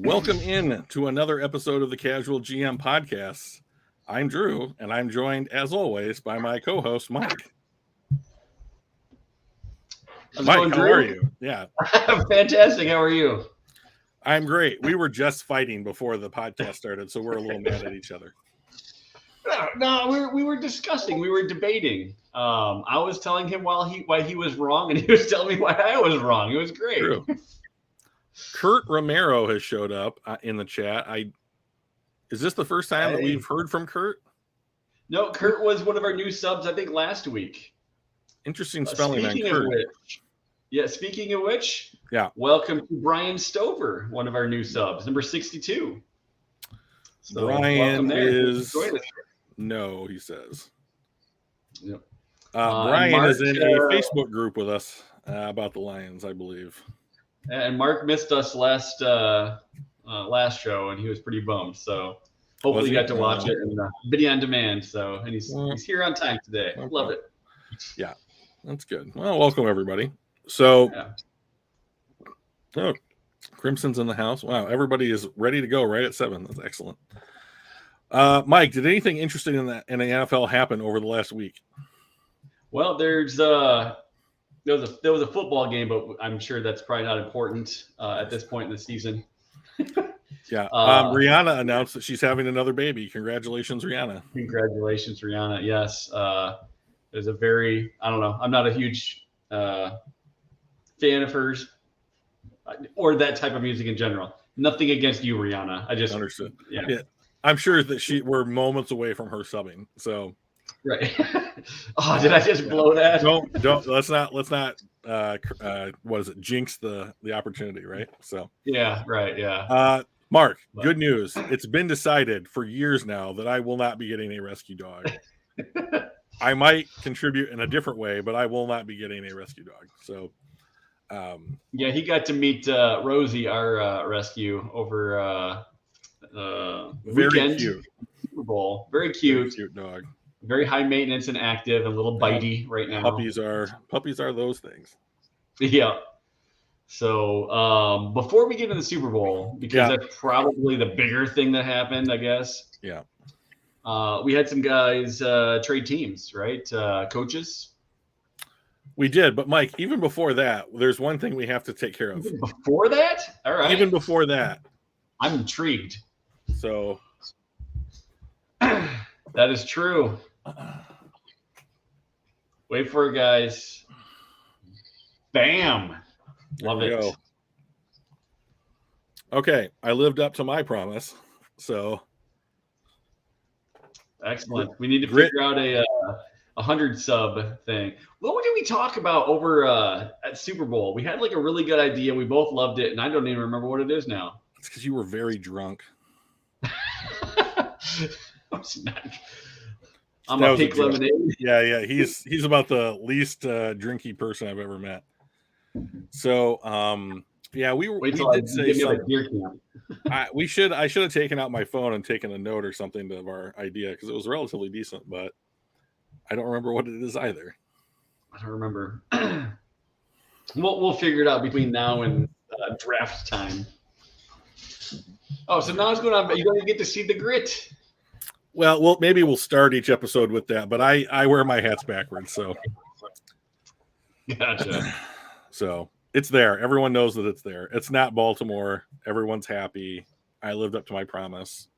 Welcome in to another episode of the Casual GM Podcast. I'm Drew, and I'm joined, as always, by my co-host, Mike. Mike, how are you? Yeah. Fantastic. How are you? I'm great. We were just fighting before the podcast started, so we're a little mad at each other. No, we were discussing. We were debating. I was telling him why he was wrong, and he was telling me why I was wrong. It was great. True. Kurt Romero has showed up in the chat. Is this the first time that we've heard from Kurt? No, Kurt was one of our new subs, I think, last week. Interesting spelling on Kurt. Speaking of which, welcome to Brian Stover, one of our new subs, number 62. So Brian is no, he says. Yep. Brian is in a Facebook group with us about the Lions, I believe. And Mark missed us last show, and he was pretty bummed. So hopefully you got to watch it and video on demand. So and he's here on time today. Okay. Love it. Yeah, that's good. Well, welcome everybody. So, Crimson's in the house. Wow, everybody is ready to go right at 7. That's excellent. Mike, did anything interesting in the NFL happen over the last week? Well, there was a football game, but I'm sure that's probably not important at this point in the season. Yeah. Rihanna announced that she's having another baby. Congratulations, Rihanna. Congratulations, Rihanna. Yes. There's a very, I don't know. I'm not a huge fan of hers or that type of music in general. Nothing against you, Rihanna. I just understood. Yeah. I'm sure that we're moments away from her subbing. So. Right. Did I just blow that? Don't. Let's not. What is it? Jinx the opportunity, right? So. Yeah. Right. Yeah. Mark, good news. It's been decided for years now that I will not be getting a rescue dog. I might contribute in a different way, but I will not be getting a rescue dog. So. He got to meet Rosie, our rescue, over very weekend. Cute Super Bowl. Very cute. Very cute dog. Very high maintenance and active and a little bitey right now. Puppies are those things. Yeah. So before we get into the Super Bowl, because that's probably the bigger thing that happened, I guess. Yeah. We had some guys trade teams, right? Coaches. We did, but Mike, even before that, there's one thing we have to take care of. Even before that? All right. Even before that. I'm intrigued. So. That is true. Wait for it, guys. Bam. Love it. Go. Okay, I lived up to my promise. So. Excellent. We need to figure out a 100 sub thing. What did we talk about over at Super Bowl? We had like a really good idea. We both loved it, and I don't even remember what it is now. It's because you were very drunk. I'm a pink lemonade. Yeah. He's about the least drinky person I've ever met. So, we did say something. I should have taken out my phone and taken a note or something of our idea because it was relatively decent, but I don't remember what it is either. I don't remember. We'll figure it out between now and draft time. Oh, so now it's going on. You're going to get to see the grit. Well, maybe we'll start each episode with that, but I wear my hats backwards, so. Gotcha. So it's there. Everyone knows that it's there. It's not Baltimore. Everyone's happy. I lived up to my promise.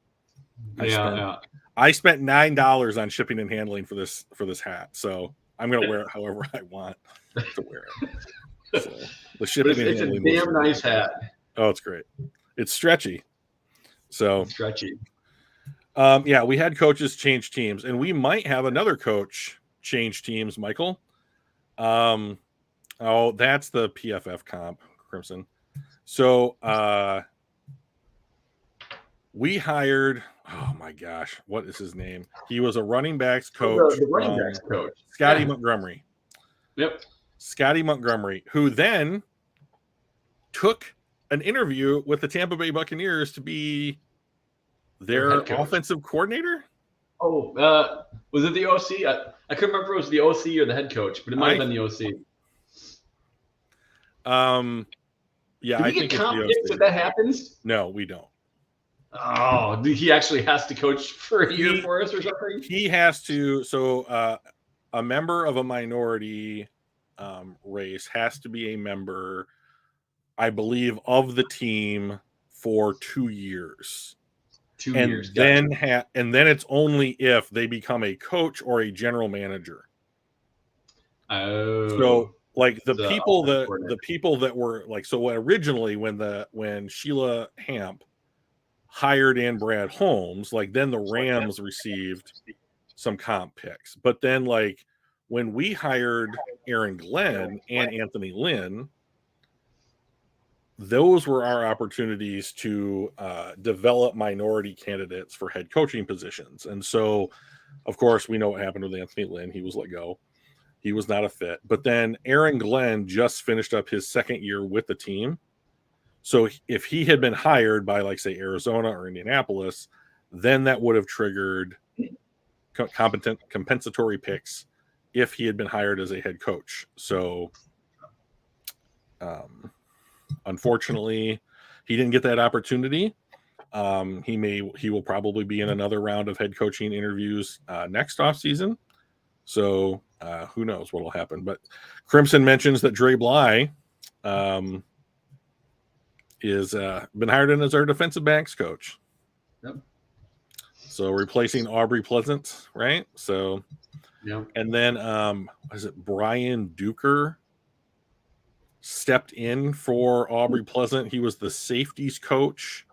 I spent $9 on shipping and handling for this hat, so I'm going to wear it however I want to wear it. So the shipping and handling. It's a damn nice hat. Oh, it's great. It's stretchy. So stretchy. We had coaches change teams, and we might have another coach change teams, Michael. That's the PFF comp, Crimson. So we hired, oh my gosh, what is his name? He was a running backs coach. The running backs coach. Scotty Montgomery. Yep. Scotty Montgomery, who then took an interview with the Tampa Bay Buccaneers to be their offensive coordinator. Oh, was it the OC? I couldn't remember if it was the OC or the head coach, but it might have been the OC. Yeah, Do we I think get it's comp the picks OC. if that happens? No, we don't. Oh, he actually has to coach for a year for us or something? He has to. So a member of a minority race has to be a member, I believe, of the team for 2 years. 2 And years. then Gotcha. and then it's only if they become a coach or a general manager. Oh. So like the people that were like, so originally when Sheila Hamp hired in Brad Holmes, like then the Rams received some comp picks. But then like when we hired Aaron Glenn and Anthony Lynn, those were our opportunities to develop minority candidates for head coaching positions. And so, of course, we know what happened with Anthony Lynn. He was let go. He was not a fit. But then Aaron Glenn just finished up his second year with the team. So if he had been hired by, like, say, Arizona or Indianapolis, then that would have triggered compensatory picks if he had been hired as a head coach. So, unfortunately, he didn't get that opportunity. He will probably be in another round of head coaching interviews next offseason. So who knows what will happen. But Crimson mentions that Dre Bly is been hired in as our defensive backs coach. Yep. So replacing Aubrey Pleasant, right? So, yep. And then was it Brian Duker stepped in for Aubrey Pleasant? He was the safeties coach,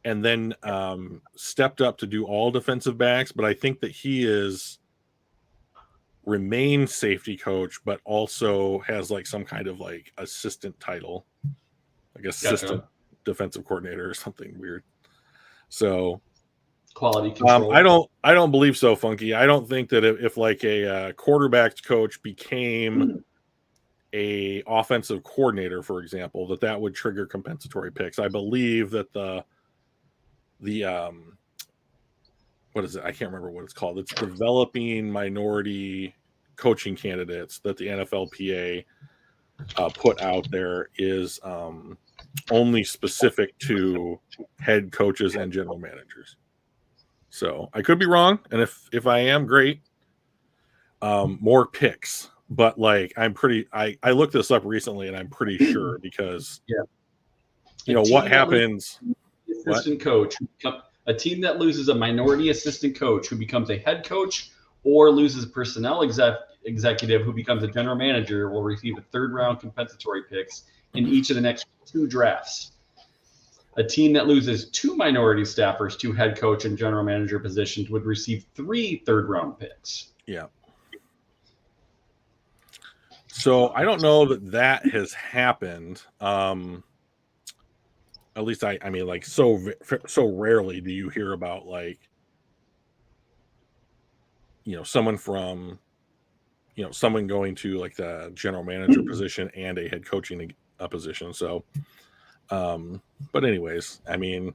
and then stepped up to do all defensive backs. But I think that he remains safety coach, but also has like some kind of like assistant title, like assistant defensive coordinator or something weird. So quality control. I don't believe so, Funky. I don't think that if like a quarterbacks coach became a offensive coordinator, for example, that would trigger compensatory picks. I believe that the what is it? I can't remember what it's called. It's developing minority coaching candidates that the NFLPA put out there is only specific to head coaches and general managers. So I could be wrong, and if I am, great. More picks, but like I looked this up recently, and I'm pretty sure because what happens. Assistant coach, a team that loses a minority assistant coach who becomes a head coach or loses a personnel executive who becomes a general manager will receive a third round compensatory picks in each of the next 2 drafts. A team that loses 2 minority staffers to head coach and general manager positions would receive 3 third round picks. Yeah. So I don't know that has happened. At least I mean, like so rarely do you hear about like, someone from, someone going to like the general manager position and a head coaching position. So, but anyways, I mean,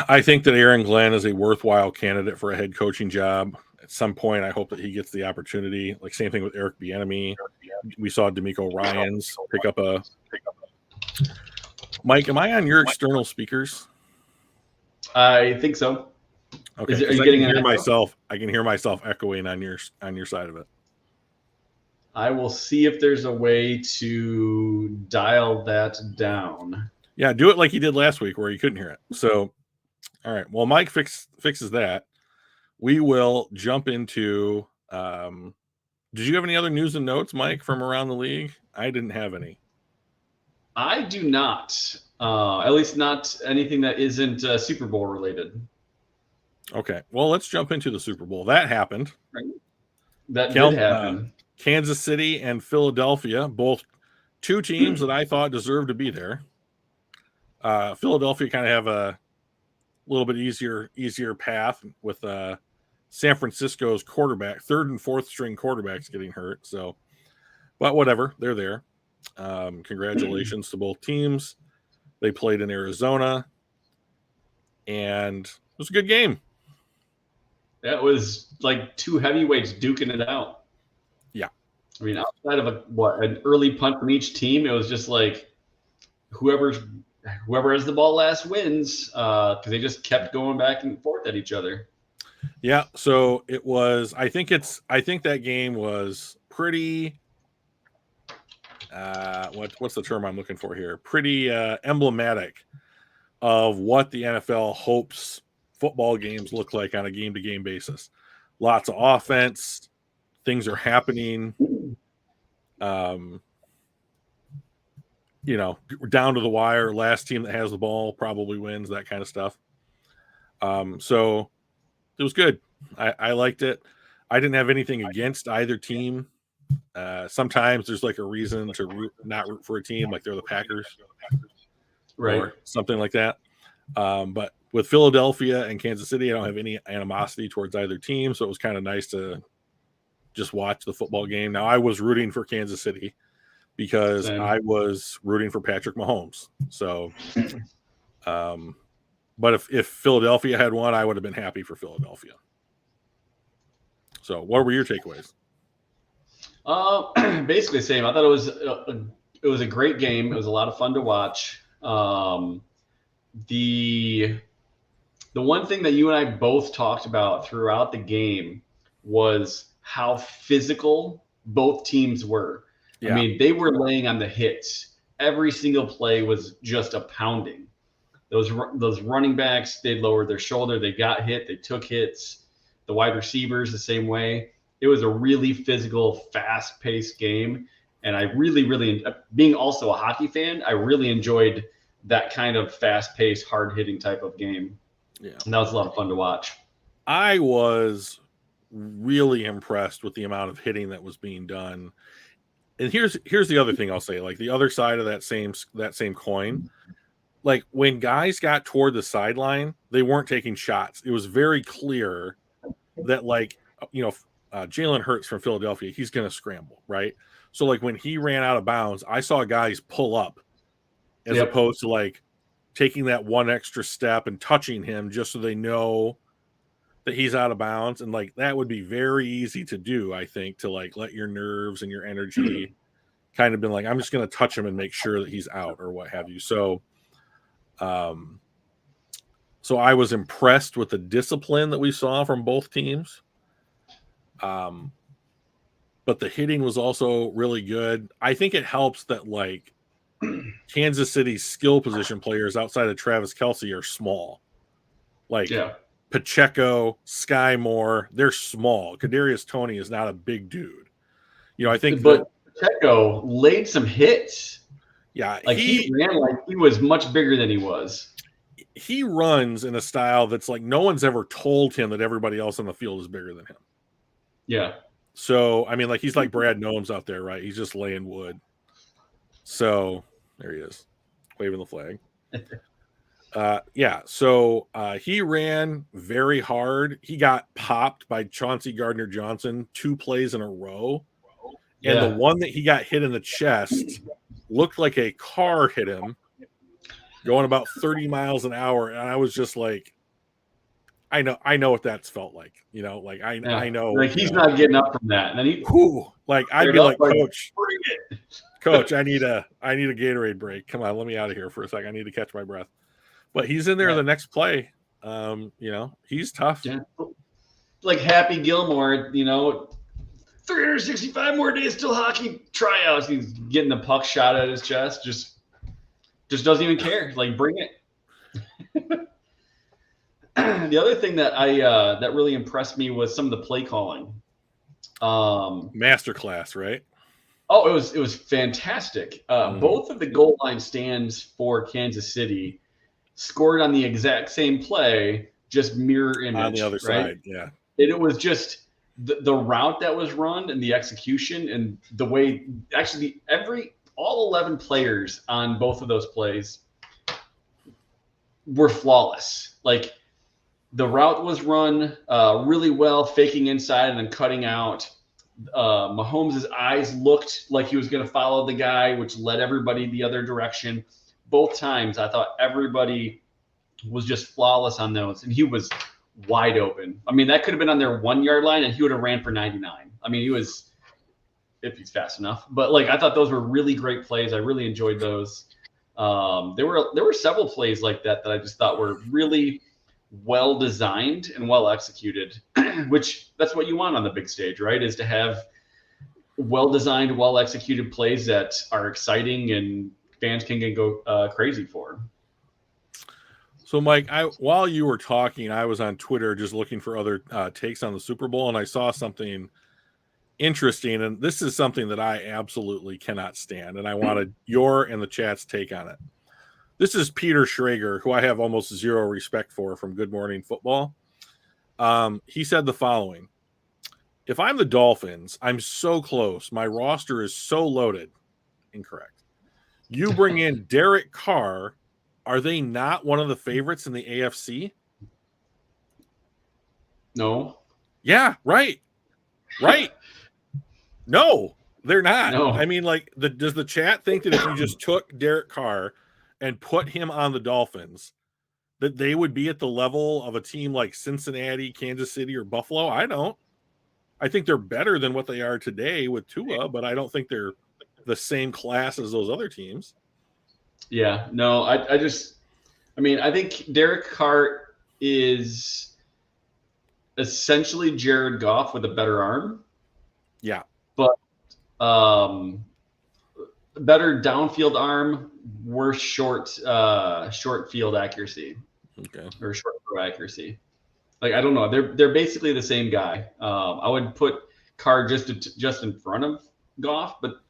I think that Aaron Glenn is a worthwhile candidate for a head coaching job. At some point, I hope that he gets the opportunity. Like same thing with Eric Bieniemy. We saw D'Amico Ryans pick up a. Mike, am I on your external speakers? I think so. Okay, are you getting myself? I can hear myself echoing on your side of it. I will see if there's a way to dial that down. Yeah, do it like you did last week where you couldn't hear it. So, all right. Well, Mike fixes that. We will jump into. Did you have any other news and notes, Mike, from around the league? I didn't have any. I do not. At least not anything that isn't Super Bowl related. Okay. Well, let's jump into the Super Bowl. That happened. Right. That did happen. Kansas City and Philadelphia, both 2 teams that I thought deserved to be there. Philadelphia kind of have a little bit easier path with San Francisco's quarterback, 3rd and 4th string quarterbacks getting hurt. So, but whatever, they're there. Congratulations to both teams. They played in Arizona, and it was a good game. That was like 2 heavyweights duking it out. Yeah. I mean, outside of an early punt from each team, it was just like whoever has the ball last wins, because they just kept going back and forth at each other. Yeah, so it was. I think that game was pretty. What's the term I'm looking for here? Pretty emblematic of what the NFL hopes football games look like on a game-to-game basis. Lots of offense, things are happening. Down to the wire. Last team that has the ball probably wins. That kind of stuff. So it was good. I liked it. I didn't have anything against either team. Sometimes there's like a reason to not root for a team, like they're the Packers, right, or something like that. But with Philadelphia and Kansas City, I don't have any animosity towards either team, so it was kind of nice to just watch the football game. Now, I was rooting for Kansas City because Same. I was rooting for Patrick Mahomes. So, but if Philadelphia had won, I would have been happy for Philadelphia. So, what were your takeaways? Basically the same. I thought it was a great game. It was a lot of fun to watch. The one thing that you and I both talked about throughout the game was how physical both teams were. Yeah. I mean, they were laying on the hits. Every single play was just a pounding. Those running backs, they lowered their shoulder. They got hit. They took hits. The wide receivers the same way. It was a really physical, fast-paced game. And I really, being also a hockey fan, I really enjoyed that kind of fast-paced, hard-hitting type of game. Yeah. And that was a lot of fun to watch. I was really impressed with the amount of hitting that was being done. And here's the other thing I'll say, like the other side of that same coin. Like when guys got toward the sideline, they weren't taking shots. It was very clear that, like, Jalen Hurts from Philadelphia, he's going to scramble, right? So like when he ran out of bounds, I saw guys pull up as opposed to like taking that one extra step and touching him just so they know that he's out of bounds. And like that would be very easy to do, I think, to like let your nerves and your energy kind of been like, I'm just going to touch him and make sure that he's out or what have you. So I was impressed with the discipline that we saw from both teams. But the hitting was also really good. I think it helps that like Kansas City's skill position players outside of Travis Kelce are small. Like Pacheco, Sky Moore, they're small. Kadarius Toney is not a big dude. I think Pacheco laid some hits. Yeah, like he ran like he was much bigger than he was. He runs in a style that's like no one's ever told him that everybody else on the field is bigger than him. Yeah. So, I mean, like he's like Brad Gnomes out there, right? He's just laying wood. So there he is, waving the flag. So he ran very hard. He got popped by Chauncey Gardner-Johnson 2 plays in a row. And the one that he got hit in the chest looked like a car hit him going about 30 miles an hour. And I was just like, I know what that's felt like, like I know like he's not getting up from that. And then I'd be like, coach, I need a Gatorade break. Come on, let me out of here for a second. I need to catch my breath. But he's in there the next play. He's tough. Yeah. Like Happy Gilmore, 365 more days till hockey tryouts. He's getting the puck shot at his chest. Just doesn't even care. Like, bring it. The other thing that that really impressed me was some of the play calling. Masterclass, right? Oh, it was fantastic. Both of the goal line stands for Kansas City scored on the exact same play, just mirror image on the other side. Yeah, and it was just the route that was run and the execution and the way actually all 11 players on both of those plays were flawless. Like the route was run really well, faking inside and then cutting out. Mahomes' eyes looked like he was going to follow the guy, which led everybody the other direction. Both times, I thought everybody was just flawless on those, and he was wide open. I mean, that could have been on their 1 yard line, and he would have ran for 99. I mean, he was if he's fast enough. But like, I thought those were really great plays. I really enjoyed those. There were several plays like that I just thought were really well designed and well executed, which that's what you want on the big stage, right? Is to have well designed, well executed plays that are exciting and fans can go crazy for. So, Mike, while you were talking, I was on Twitter just looking for other takes on the Super Bowl, and I saw something interesting. And this is something that I absolutely cannot stand, and I wanted your and the chat's take on it. This is Peter Schrager, who I have almost zero respect for, from Good Morning Football. He said the following: if I'm the Dolphins, I'm so close. My roster is so loaded. Incorrect. You bring in Derek Carr. Are they not one of the favorites in the AFC? No. Yeah, right. Right. No, they're not. No. I mean, like, does the chat think that if you just took Derek Carr and put him on the Dolphins, that they would be at the level of a team like Cincinnati, Kansas City, or Buffalo? I don't. I think they're better than what they are today with Tua, but I don't think they're the same class as those other teams. Yeah, no, I think Derek Carr is essentially Jared Goff with a better arm. Yeah. But better downfield arm, worse short field accuracy. Okay. Or short throw accuracy. Like, I don't know. They're basically the same guy. I would put Carr just in front of Goff, but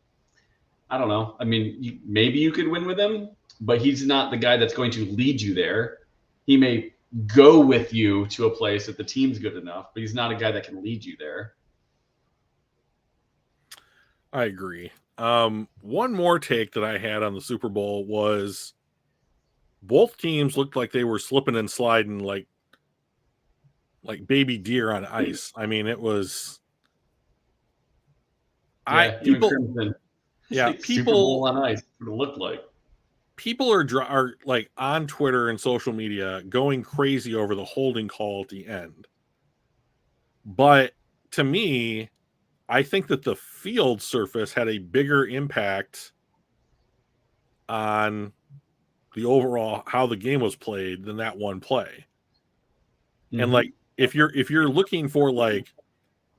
I don't know. I mean, maybe you could win with him, but he's not the guy that's going to lead you there. He may go with you to a place if the team's good enough, but he's not a guy that can lead you there. I agree. One more take that I had on the Super Bowl was both teams looked like they were slipping and sliding like baby deer on ice. I mean, it was People Super Bowl on ice. What it looked like. People are like on Twitter and social media going crazy over the holding call at the end. But to me, I think that the field surface had a bigger impact on the overall how the game was played than that one play. Mm-hmm. And like if you're looking for like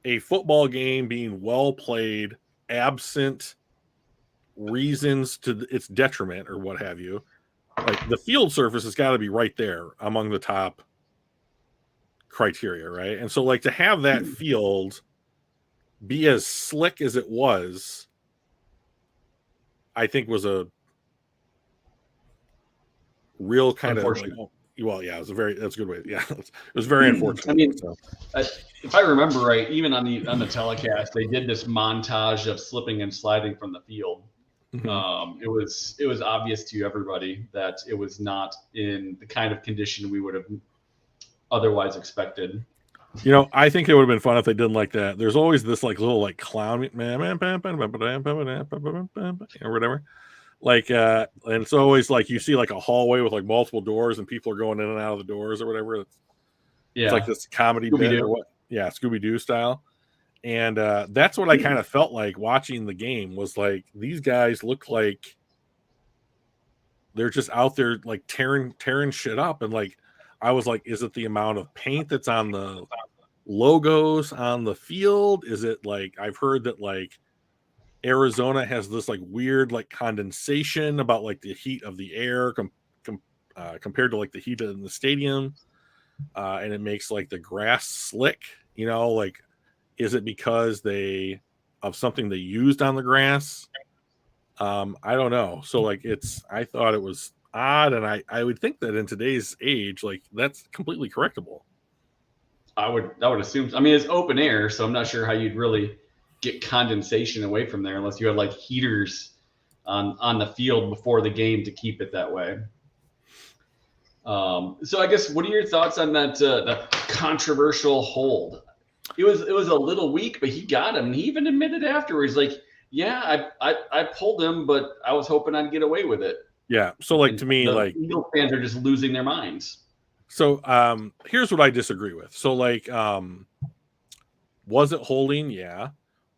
a football game being well played, absent reasons to its detriment or what have you, like the field surface has got to be right there among the top criteria, right? And so like to have that field be as slick as it was, I think was a real kind of like, well, yeah, that's a good way. Yeah, it was very unfortunate. I mean, if I remember right, even on the telecast, they did this montage of slipping and sliding from the field. Mm-hmm. It was obvious to everybody that it was not in the kind of condition we would have otherwise expected. You know, I think it would have been fun if they didn't like that. There's always this like little like clown or whatever. Like and it's always like you see like a hallway with like multiple doors and people are going in and out of the doors or whatever. It's like this comedy bit or what? Yeah, Scooby-Doo style. And that's what I kind of felt like watching the game was like these guys look like they're just out there like tearing shit up. And like I was like, is it the amount of paint that's on the logos on the field? Is it like I've heard that like Arizona has this like weird like condensation about like the heat of the air compared to like the heat in the stadium, and it makes like the grass slick, you know, like is it because of something they used on the grass? I don't know. So like I thought it was odd, and I would think that in today's age, like that's completely correctable. I would assume. I mean, it's open air, so I'm not sure how you'd really get condensation away from there unless you had like heaters on the field before the game to keep it that way. So I guess what are your thoughts on that controversial hold? It was a little weak, but he got him. And he even admitted afterwards, like, yeah, I pulled him, but I was hoping I'd get away with it. Yeah. So like to me, like Eagles fans are just losing their minds. So here's what I disagree with. So like was it holding? Yeah.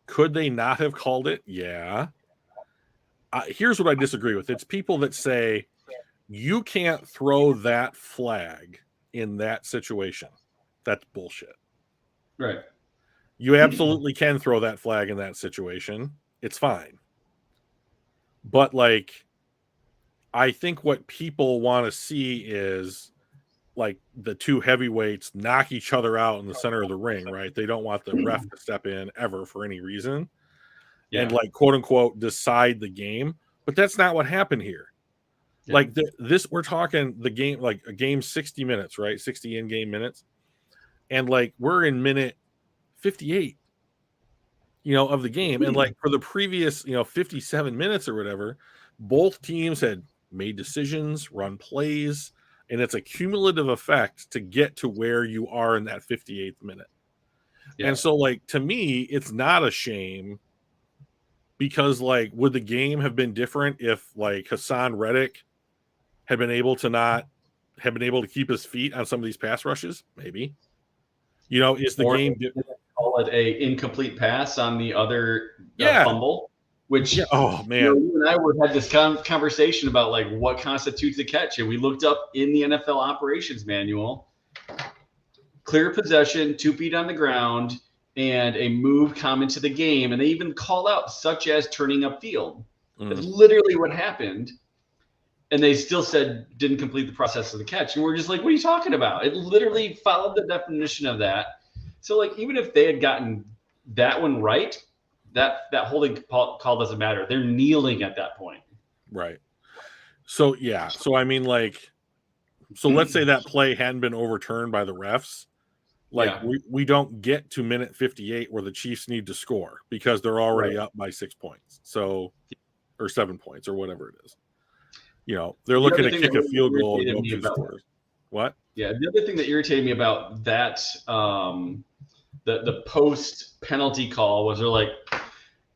Could they not have called it? Yeah. Here's what I disagree with. It's people that say you can't throw that flag in that situation. That's bullshit. Right. You absolutely can throw that flag in that situation. It's fine. But like, I think what people want to see is like the two heavyweights knock each other out in the center of the ring, right? They don't want the ref to step in ever for any reason and like quote unquote decide the game. But that's not what happened here. Yeah. Like this, we're talking the game, like a game 60 minutes, right? 60 in-game minutes. And like we're in minute 58, of the game. And like for the previous, 57 minutes or whatever, both teams had made decisions, run plays, and it's a cumulative effect to get to where you are in that 58th minute. Yeah. And so like to me, it's not a shame because like would the game have been different if like Hassan Reddick had been able to keep his feet on some of these pass rushes? Maybe. Is the game call it a incomplete pass on the other fumble? Which oh man, you and I had this conversation about like what constitutes a catch, and we looked up in the NFL operations manual: clear possession, 2 feet on the ground, and a move common to the game. And they even call out such as turning upfield. That's literally what happened. And they still said didn't complete the process of the catch. And we're just like, what are you talking about? It literally followed the definition of that. So like even if they had gotten that one right, that holding call doesn't matter. They're kneeling at that point. Right. So yeah. So I mean like, so let's say that play hadn't been overturned by the refs. Like we don't get to minute 58 where the Chiefs need to score because they're already up by 6 points. So, or 7 points or whatever it is. They're looking to kick a field goal and go 2 scores. What? Yeah. The other thing that irritated me about that, the post penalty call was they're like,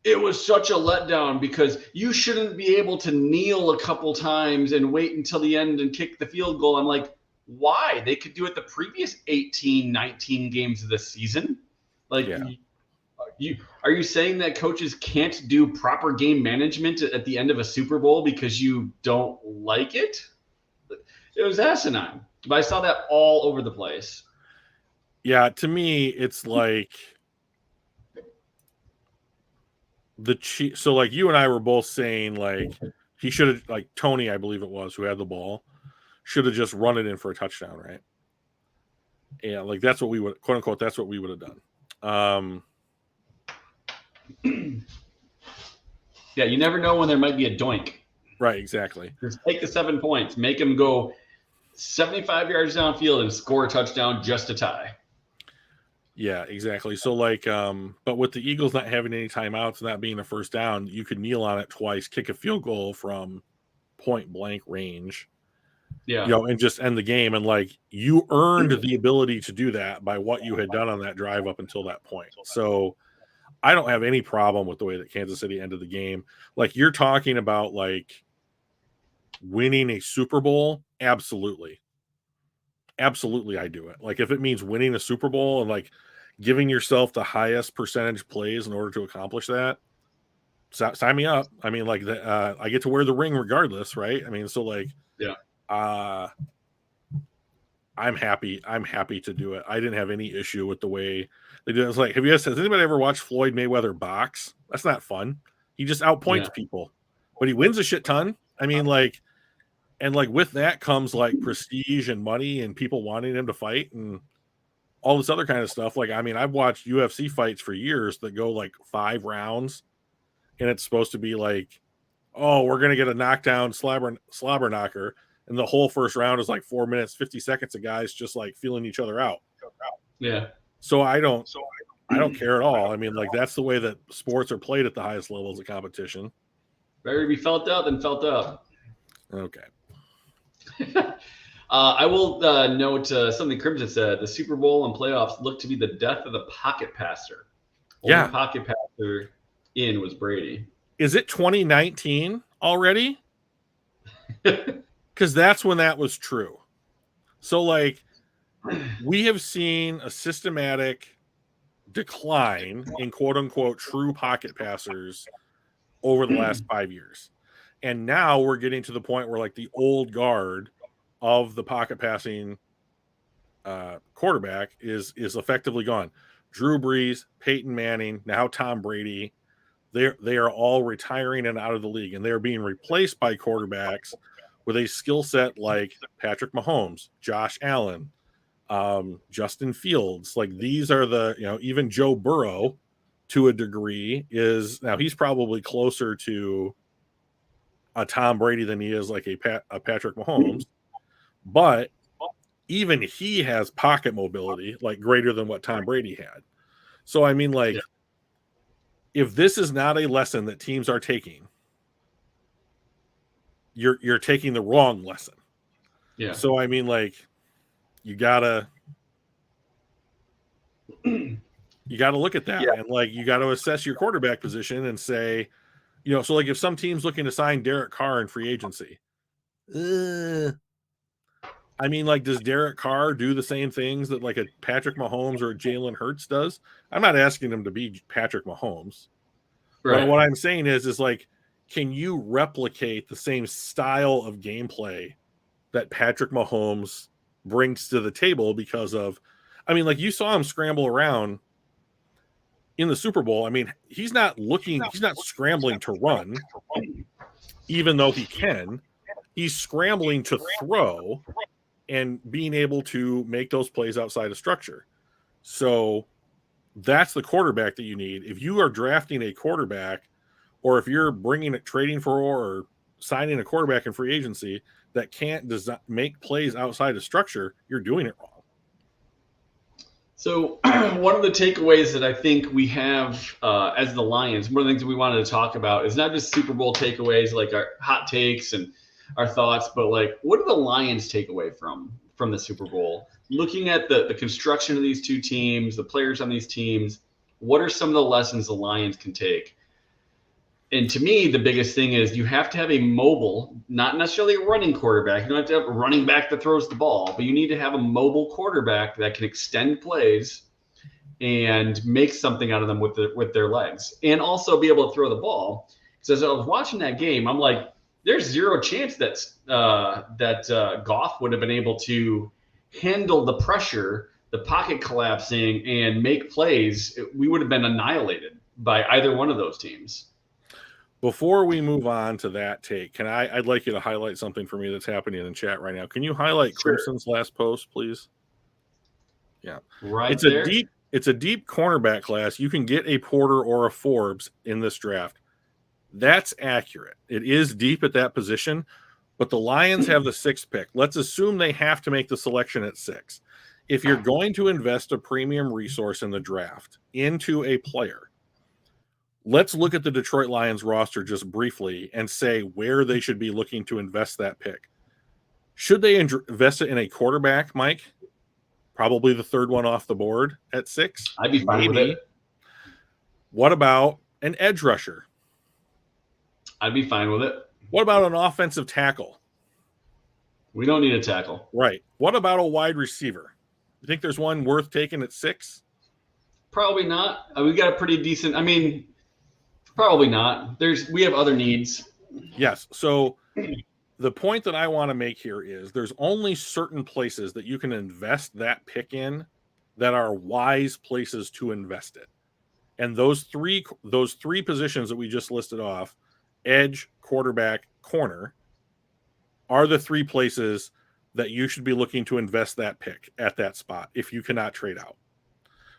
it was such a letdown because you shouldn't be able to kneel a couple times and wait until the end and kick the field goal. I'm like, why? They could do it the previous 18, 19 games of the season. Like, are you saying that coaches can't do proper game management at the end of a Super Bowl because you don't like it? It was asinine. But I saw that all over the place. Yeah, to me, it's like so like you and I were both saying like he should have, like Tony, I believe it was, who had the ball, should have just run it in for a touchdown, right? Yeah, like that's what we would, quote unquote, that's what we would have done. Yeah, you never know when there might be a doink. Right, exactly. Just take the 7 points, make them go 75 yards downfield and score a touchdown just to tie. Yeah, exactly. So like, but with the Eagles not having any timeouts and that being a first down, you could kneel on it twice, kick a field goal from point blank range. Yeah. And just end the game. And like you earned the ability to do that by what you had done on that drive up until that point. So I don't have any problem with the way that Kansas City ended the game. Like you're talking about like winning a Super Bowl. Absolutely. Absolutely. I do it. Like if it means winning a Super Bowl and like giving yourself the highest percentage plays in order to accomplish that, sign me up. I mean, like I get to wear the ring regardless. Right. I mean, so like, I'm happy to do it. I didn't have any issue with the way they did it. It's like, has anybody ever watched Floyd Mayweather box? That's not fun. He just outpoints people, but he wins a shit ton. I mean, like, and like with that comes like prestige and money and people wanting him to fight and all this other kind of stuff. Like, I mean, I've watched UFC fights for years that go like 5 rounds and it's supposed to be like, oh, we're going to get a knockdown slobber knocker. And the whole first round is like 4 minutes, 50 seconds of guys just like feeling each other out. Yeah. So I don't care at all. I mean, like that's the way that sports are played at the highest levels of competition. Better to be felt out than felt up. Okay. I will note something Crimson said. The Super Bowl and playoffs look to be the death of the pocket passer. Only pocket passer in was Brady. Is it 2019 already? Because that's when that was true. So, like, we have seen a systematic decline in quote unquote true pocket passers over the last 5 years. And now we're getting to the point where like the old guard of the pocket passing quarterback is effectively gone. Drew Brees, Peyton Manning, now Tom Brady, they are all retiring and out of the league, and they're being replaced by quarterbacks with a skill set like Patrick Mahomes, Josh Allen, Justin Fields. Like these are the, even Joe Burrow to a degree is now he's probably closer to a Tom Brady than he is like a Patrick Mahomes, but even he has pocket mobility like greater than what Tom Brady had. So I mean, like, if this is not a lesson that teams are taking, you're taking the wrong lesson. Yeah. So I mean, like, you gotta look at that, and like you got to assess your quarterback position and say, so like if some team's looking to sign Derek Carr in free agency, I mean, like, does Derek Carr do the same things that like a Patrick Mahomes or a Jalen Hurts does? I'm not asking him to be Patrick Mahomes. Right. But what I'm saying is like, can you replicate the same style of gameplay that Patrick Mahomes brings to the table? Because of, I mean, like you saw him scramble around in the Super Bowl. I mean, he's not scrambling to run, even though he can. He's scrambling to throw and being able to make those plays outside of structure. So that's the quarterback that you need. If you are drafting a quarterback, or if you're trading for or signing a quarterback in free agency that can't make plays outside of structure, you're doing it wrong. So one of the takeaways that I think we have as the Lions, one of the things that we wanted to talk about is not just Super Bowl takeaways, like our hot takes and our thoughts, but like, what do the Lions take away from the Super Bowl? Looking at the construction of these two teams, the players on these teams, what are some of the lessons the Lions can take? And to me, the biggest thing is you have to have a mobile, not necessarily a running quarterback. You don't have to have a running back that throws the ball, but you need to have a mobile quarterback that can extend plays and make something out of them with their legs, and also be able to throw the ball. Because as I was watching that game, I'm like, there's zero chance that Goff would have been able to handle the pressure, the pocket collapsing, and make plays. We would have been annihilated by either one of those teams. Before we move on to that take, I'd like you to highlight something for me that's happening in chat right now. Can you highlight Crimson's last post, please? Yeah. Right. It's a deep cornerback class. You can get a Porter or a Forbes in this draft. That's accurate. It is deep at that position, but the Lions have the 6th pick. Let's assume they have to make the selection at 6. If you're going to invest a premium resource in the draft into a player, let's look at the Detroit Lions roster just briefly and say where they should be looking to invest that pick. Should they invest it in a quarterback, Mike? Probably the 3rd one off the board at 6. I'd be fine with it. What about an edge rusher? I'd be fine with it. What about an offensive tackle? We don't need a tackle. Right. What about a wide receiver? You think there's one worth taking at 6? Probably not. We got a pretty decent. I mean, probably not. We have other needs. Yes. So the point that I want to make here is there's only certain places that you can invest that pick in that are wise places to invest it. And those three positions that we just listed off, edge, quarterback, corner, are the 3 places that you should be looking to invest that pick at that spot if you cannot trade out.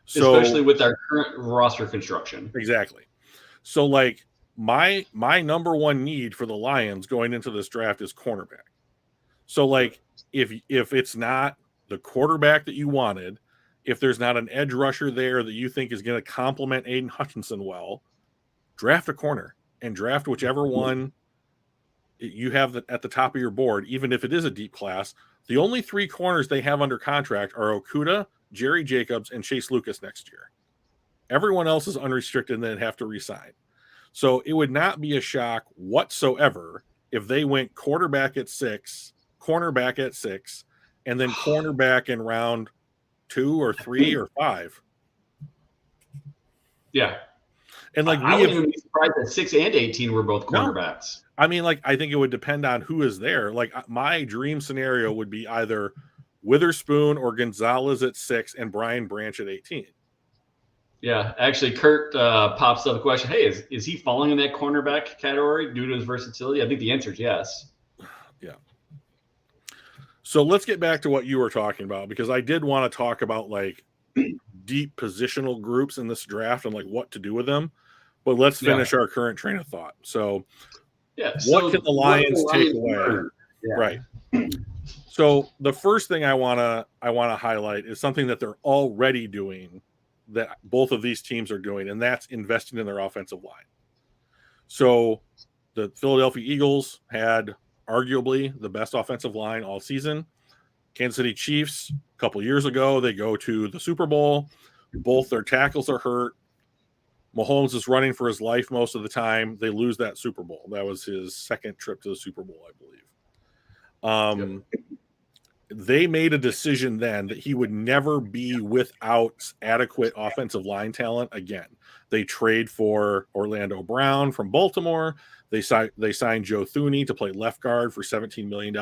So, especially with our current roster construction. Exactly. So like my number one need for the Lions going into this draft is cornerback. So like if it's not the quarterback that you wanted, if there's not an edge rusher there that you think is going to complement Aiden Hutchinson well, draft a corner and draft whichever one you have at the top of your board, even if it is a deep class. The only 3 corners they have under contract are Okudah, Jerry Jacobs, and Chase Lucas next year. Everyone else is unrestricted and then have to re-sign. So it would not be a shock whatsoever if they went quarterback at 6, cornerback at 6, and then cornerback in round 2 or 3 or 5. Yeah. And like I wouldn't even be surprised that 6 and 18 were both cornerbacks. No. I mean, like, I think it would depend on who is there. Like, my dream scenario would be either Witherspoon or Gonzalez at 6 and Brian Branch at 18. Yeah, actually, Kurt pops up a question. Hey, is he falling in that cornerback category due to his versatility? I think the answer is yes. Yeah. So let's get back to what you were talking about, because I did want to talk about like deep positional groups in this draft and like what to do with them. But let's finish our current train of thought. So, what can the Lions take away? Yeah. Right. So the first thing I want to highlight is something that they're already doing, that both of these teams are doing, and that's investing in their offensive line. So the Philadelphia Eagles had arguably the best offensive line all season. Kansas City Chiefs, a couple years ago, they go to the Super Bowl. Both their tackles are hurt. Mahomes is running for his life most of the time. They lose that Super Bowl. That was his second trip to the Super Bowl, I believe. They made a decision then that he would never be without adequate offensive line talent again. They trade for Orlando Brown from Baltimore. They signed Joe Thuney to play left guard for $17 million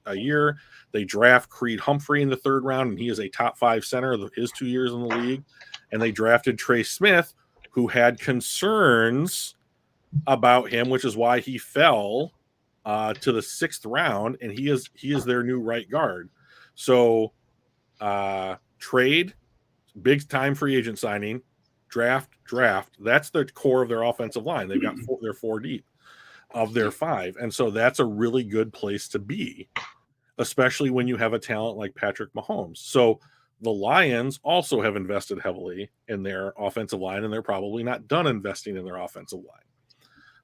a year. They draft Creed Humphrey in the 3rd round, and he is a top 5 center of his 2 years in the league. And they drafted Trey Smith, who had concerns about him, which is why he fell to the 6th round, and he is their new right guard. So trade, big time free agent signing, draft. That's the core of their offensive line. They've got they're 4 deep of their 5, and so that's a really good place to be, especially when you have a talent like Patrick Mahomes. So the Lions also have invested heavily in their offensive line, and they're probably not done investing in their offensive line.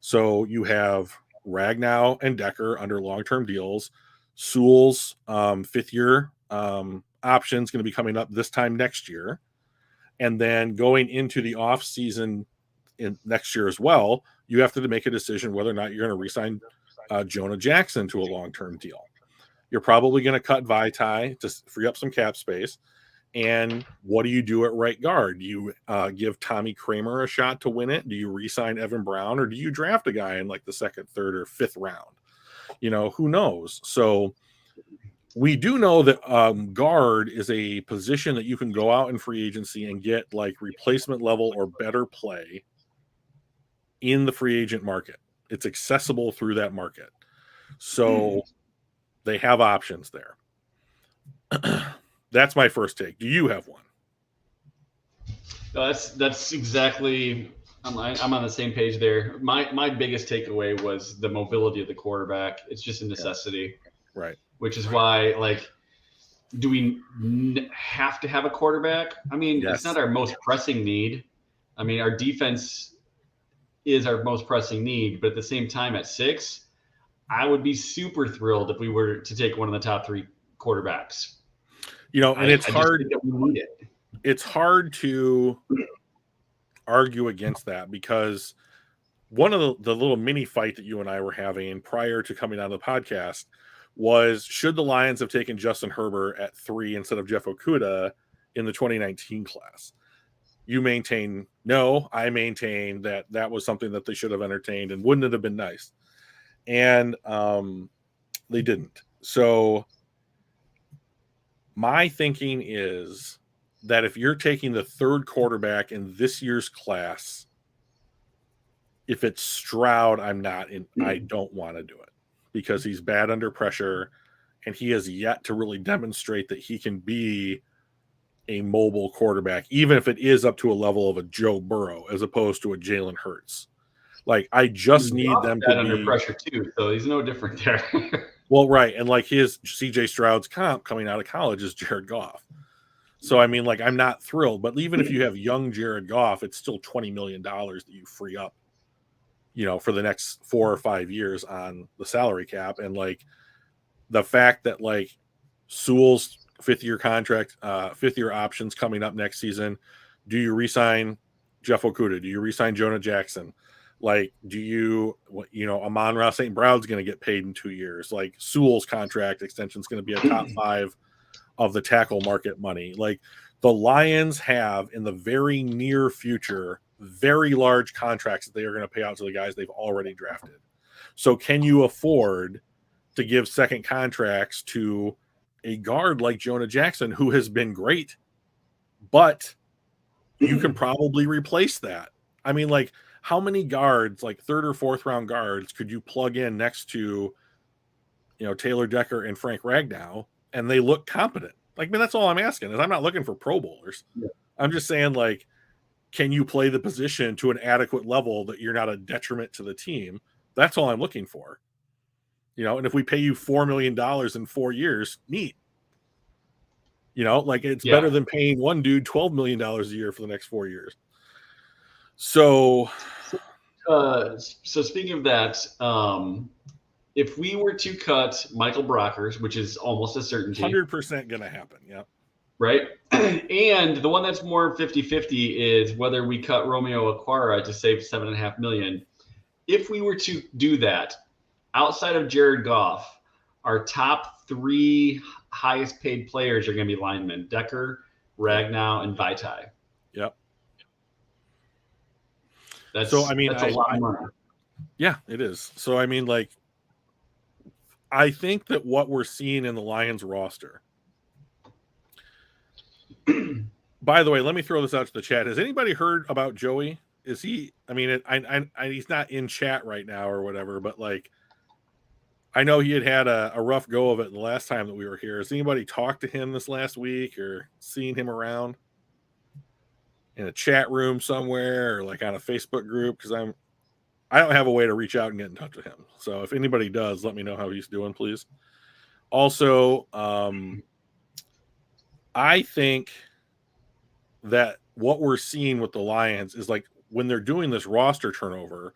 So you have Ragnow and Decker under long-term deals. Sewell's 5th-year option is going to be coming up this time next year. And then going into the offseason in next year as well, you have to make a decision whether or not you're going to re-sign Jonah Jackson to a long-term deal. You're probably going to cut Vitae to free up some cap space. And what do you do at right guard? Do you give Tommy Kramer a shot to win it? Do you re-sign Evan Brown, or do you draft a guy in like the 2nd, 3rd, or 5th round? Who knows? So we do know that guard is a position that you can go out in free agency and get like replacement level or better play in the free agent market. It's accessible through that market. So they have options there. That's my first take. Do you have one? That's exactly. I'm on the same page there. My biggest takeaway was the mobility of the quarterback. It's just a necessity, right? Which is why, like, do we have to have a quarterback? I mean, It's not our most pressing need. I mean, our defense is our most pressing need, but at the same time, at 6, I would be super thrilled if we were to take one of the top 3 quarterbacks. And it's hard. It's hard to argue against that, because one of the little mini fight that you and I were having prior to coming on the podcast was, should the Lions have taken Justin Herbert at 3 instead of Jeff Okudah in the 2019 class? You maintain no. I maintain that was something that they should have entertained, and wouldn't it have been nice? And they didn't. So my thinking is that if you're taking the 3rd quarterback in this year's class, if it's Stroud, I don't want to do it, because he's bad under pressure, and he has yet to really demonstrate that he can be a mobile quarterback, even if it is up to a level of a Joe Burrow as opposed to a Jalen Hurts. Like, I just need them to be under pressure too, so he's no different there. Well, right, and like his CJ Stroud's comp coming out of college is Jared Goff. So I mean, like, I'm not thrilled, but even if you have young Jared Goff, it's still $20 million that you free up, for the next 4 or 5 years on the salary cap. And like the fact that like Sewell's 5th-year contract, 5th-year options coming up next season, do you re-sign Jeff Okudah? Do you re-sign Jonah Jackson? Like, do you Amon-Ra St. Brown's going to get paid in 2 years? Like, Sewell's contract extension is going to be a top 5 of the tackle market money. Like, the Lions have in the very near future very large contracts that they are going to pay out to the guys they've already drafted. So can you afford to give second contracts to a guard like Jonah Jackson, who has been great, but you can probably replace that? I mean, like, how many guards, like third or fourth round guards, could you plug in next to, Taylor Decker and Frank Ragnow, and they look competent? Like, I mean, that's all I'm asking. Is I'm not looking for Pro Bowlers. Yeah. I'm just saying, like, can you play the position to an adequate level that you're not a detriment to the team? That's all I'm looking for. And if we pay you $4 million in 4 years, neat. Like, it's better than paying one dude $12 million a year for the next 4 years. So speaking of that, if we were to cut Michael Brockers, which is almost a certainty, 100% going to happen. Yeah. Right. And the one that's more 50-50 is whether we cut Romeo Okwara to save $7.5 million. If we were to do that, outside of Jared Goff, our top 3 highest paid players are going to be linemen: Decker, Ragnow, and Vaitai. Yep. That's a lot of money. Yeah, it is. So, I mean, like, I think that what we're seeing in the Lions roster. By the way, let me throw this out to the chat. Has anybody heard about Joey? Is he? I mean, he's not in chat right now or whatever, but like, I know he had a rough go of it the last time that we were here. Has anybody talked to him this last week or seen him around in a chat room somewhere or like on a Facebook group? Because I don't have a way to reach out and get in touch with him. So if anybody does, let me know how he's doing, please. Also, I think that what we're seeing with the Lions is, like, when they're doing this roster turnover,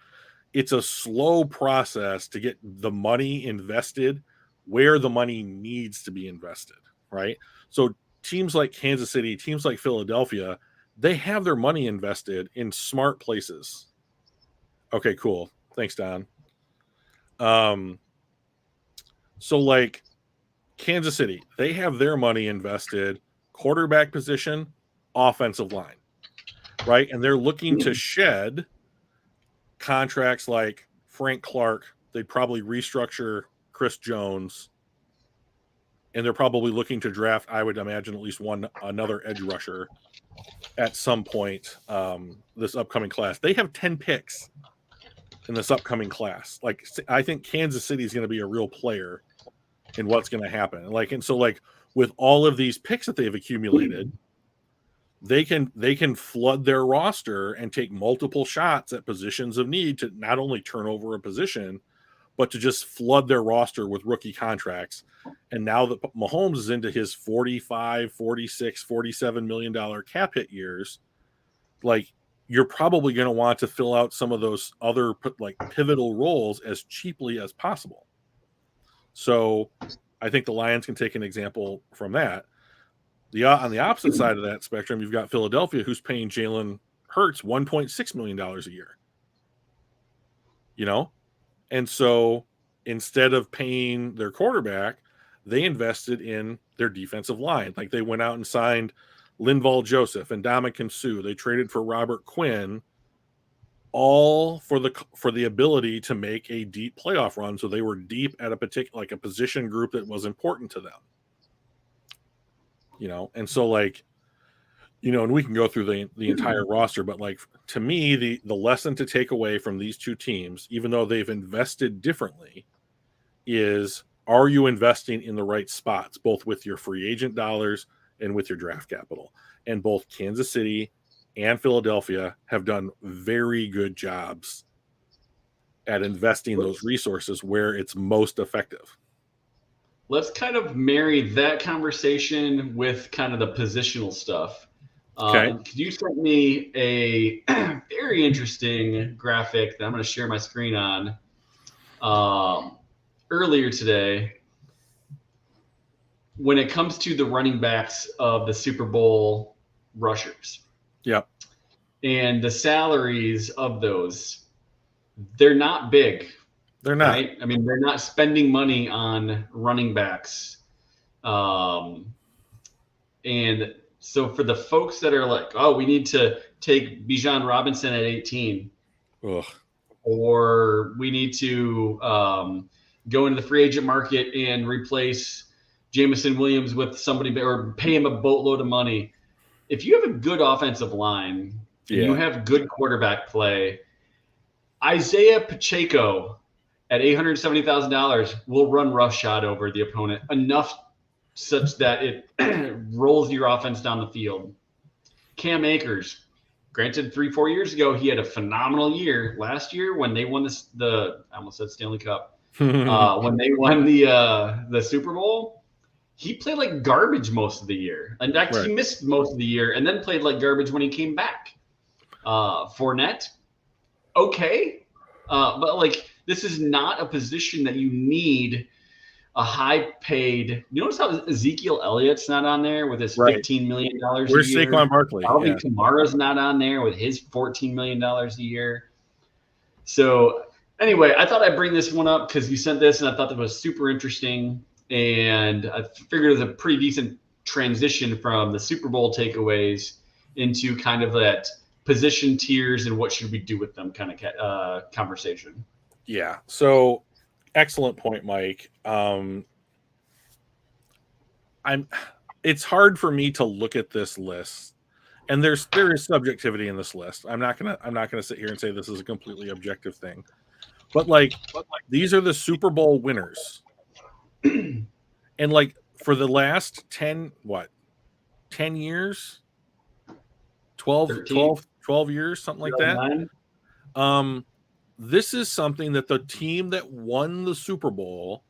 it's a slow process to get the money invested where the money needs to be invested, right? So teams like Kansas City, teams like Philadelphia, they have their money invested in smart places. Okay, cool. Thanks, Don. So like Kansas City, they have their money invested quarterback position, offensive line, right? And they're looking to shed contracts like Frank Clark. They'd probably restructure Chris Jones, and they're probably looking to draft, I would imagine, at least another edge rusher at some point this upcoming class. They have 10 picks in this upcoming class. Like, I think Kansas City is going to be a real player in what's going to happen. And so with all of these picks that they've accumulated, they can flood their roster and take multiple shots at positions of need to not only turn over a position, but to just flood their roster with rookie contracts. And now that Mahomes is into his 45, 46, $47 million cap hit years, like, you're probably going to want to fill out some of those other like pivotal roles as cheaply as possible. So I think the Lions can take an example from that. On the opposite side of that spectrum, you've got Philadelphia, who's paying Jalen Hurts $1.6 million a year. And so instead of paying their quarterback, they invested in their defensive line. Like, they went out and signed Linval Joseph and Ndamukong Suh. They traded for Robert Quinn, all for the ability to make a deep playoff run. So they were deep at a particular, like, a position group that was important to them. And so, like, and we can go through the entire roster, but like, to me, the lesson to take away from these two teams, even though they've invested differently, is, are you investing in the right spots, both with your free agent dollars and with your draft capital? And both Kansas City and Philadelphia have done very good jobs at investing those resources where it's most effective. Let's kind of marry that conversation with kind of the positional stuff. Okay. You sent me a very interesting graphic that I'm going to share my screen on earlier today. When it comes to the running backs of the Super Bowl rushers. Yep. And the salaries of those, they're not big. They're not. Right? I mean, they're not spending money on running backs. And So for the folks that are like, oh, we need to take Bijan Robinson at 18, Ugh. or we need to go into the free agent market and replace Jameson Williams with somebody, or pay him a boatload of money. If you have a good offensive line and you have good quarterback play, Isaiah Pacheco at $870,000 will run roughshod over the opponent enough such that it rolls your offense down the field. Cam Akers, granted, 3-4 years ago, he had a phenomenal year. Last year, when they won I almost said Stanley Cup, when they won the Super Bowl, he played like garbage most of the year. In fact, he missed most of the year and then played like garbage when he came back. Fournette, okay, but like this is not a position that you need a high-paid. You notice how Ezekiel Elliott's not on there with his $15 million a year? Where's Saquon Barkley? Alvin Kamara's not on there with his $14 million a year. So anyway, I thought I'd bring this one up because you sent this, and I thought that was super interesting. And I figured it was a pretty decent transition from the Super Bowl takeaways into kind of that position tiers and what should we do with them kind of conversation. Yeah. So excellent point, Mike. It's hard for me to look at this list, and there is subjectivity in this list. I'm not gonna sit here and say this is a completely objective thing, but like these are the Super Bowl winners, and like for the last 10 years, 12 years, something like that. This is something that the team that won the Super Bowl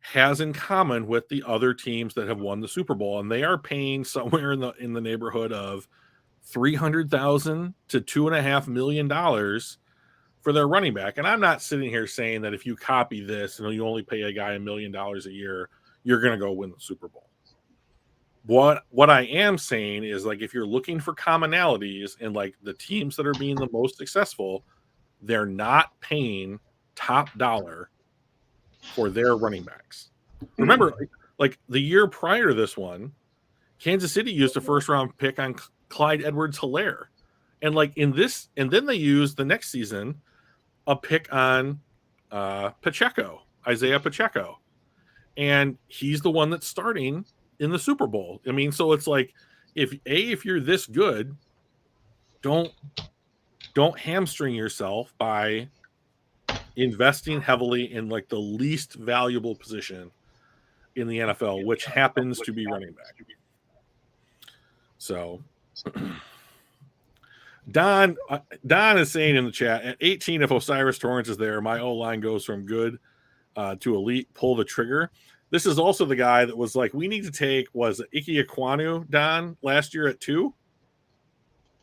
has in common with the other teams that have won the Super Bowl, and they are paying somewhere in the neighborhood of $300,000 to $2.5 million for their running back. And I'm not sitting here saying that if you copy this and you only pay a guy $1 million a year, you're going to go win the Super Bowl. What I am saying is, like, if you're looking for commonalities and like the teams that are being the most successful, they're not paying top dollar for their running backs. Remember, like the year prior to this one, Kansas City used a first-round pick on Clyde Edwards-Helaire. And like in this, and then they used the next season a pick on Isaiah Pacheco. And he's the one that's starting in the Super Bowl. I mean, so it's like if you're this good, don't hamstring yourself by investing heavily in like the least valuable position in the NFL, which happens to be running back. So Don is saying in the chat, at 18, if Osiris Torrance is there, my O-line goes from good to elite, pull the trigger. This is also the guy that was like, we need to take, was Ike Ekwonu, Don, last year at 2?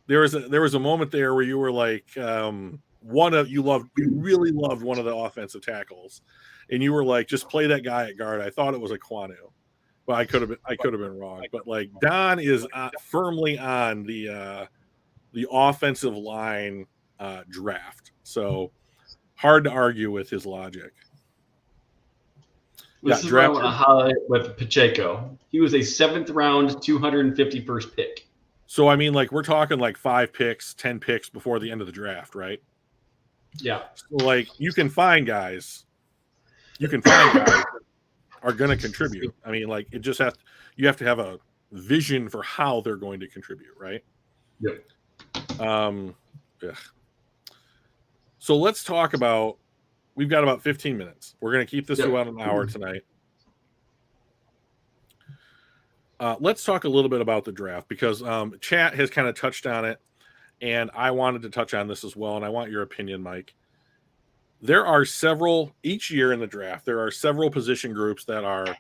There was a moment there where you were like, you really loved one of the offensive tackles, and you were like, just play that guy at guard. I thought it was Ekwonu, but I could have been wrong. But like Don is firmly on the offensive line draft, so hard to argue with his logic. This is what I want to highlight with Pacheco. He was a 7th round, 251st pick. So, I mean, like, we're talking like 5 picks, 10 picks before the end of the draft, right? Yeah. So, like, you can find guys that are going to contribute. I mean, like, you have to have a vision for how they're going to contribute, right? Yep. Yeah. So let's talk about, we've got about 15 minutes. We're going to keep this to about an hour tonight. Let's talk a little bit about the draft, because chat has kind of touched on it, and I wanted to touch on this as well, and I want your opinion, Mike. There are each year in the draft, there are several position groups that are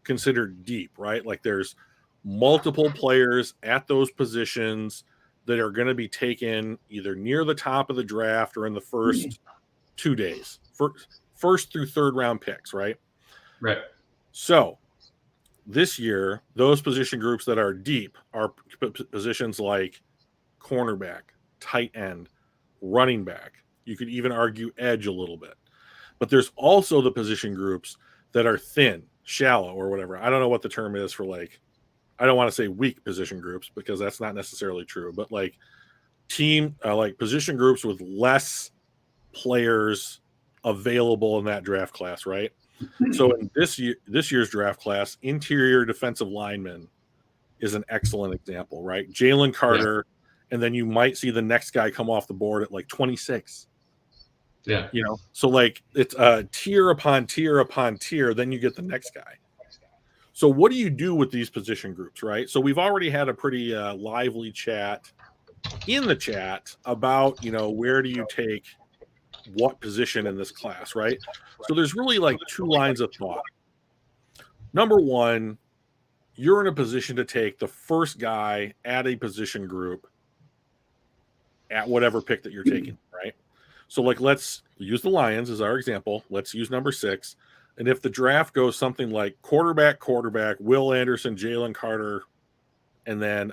considered deep, right? Like there's multiple players at those positions that are going to be taken either near the top of the draft or in the first 2 days, first through third round picks, right? Right. So this year, those position groups that are deep are positions like cornerback, tight end, running back. You could even argue edge a little bit. But there's also the position groups that are thin, shallow, or whatever. I don't know what the term is for like I don't want to say weak position groups because that's not necessarily true, but like like position groups with less players available in that draft class, right? So in this year's draft class, interior defensive lineman is an excellent example, right? Jalen Carter, and then you might see the next guy come off the board at like 26. Yeah. So like it's tier upon tier upon tier, then you get the next guy. So what do you do with these position groups, right? So we've already had a pretty lively chat in the chat about, where do you take what position in this class, right? So there's really like two lines of thought. Number one, you're in a position to take the first guy at a position group at whatever pick that you're taking, right? So like let's use the Lions as our example. Let's use number 6. And if the draft goes something like quarterback, Will Anderson, Jalen Carter, and then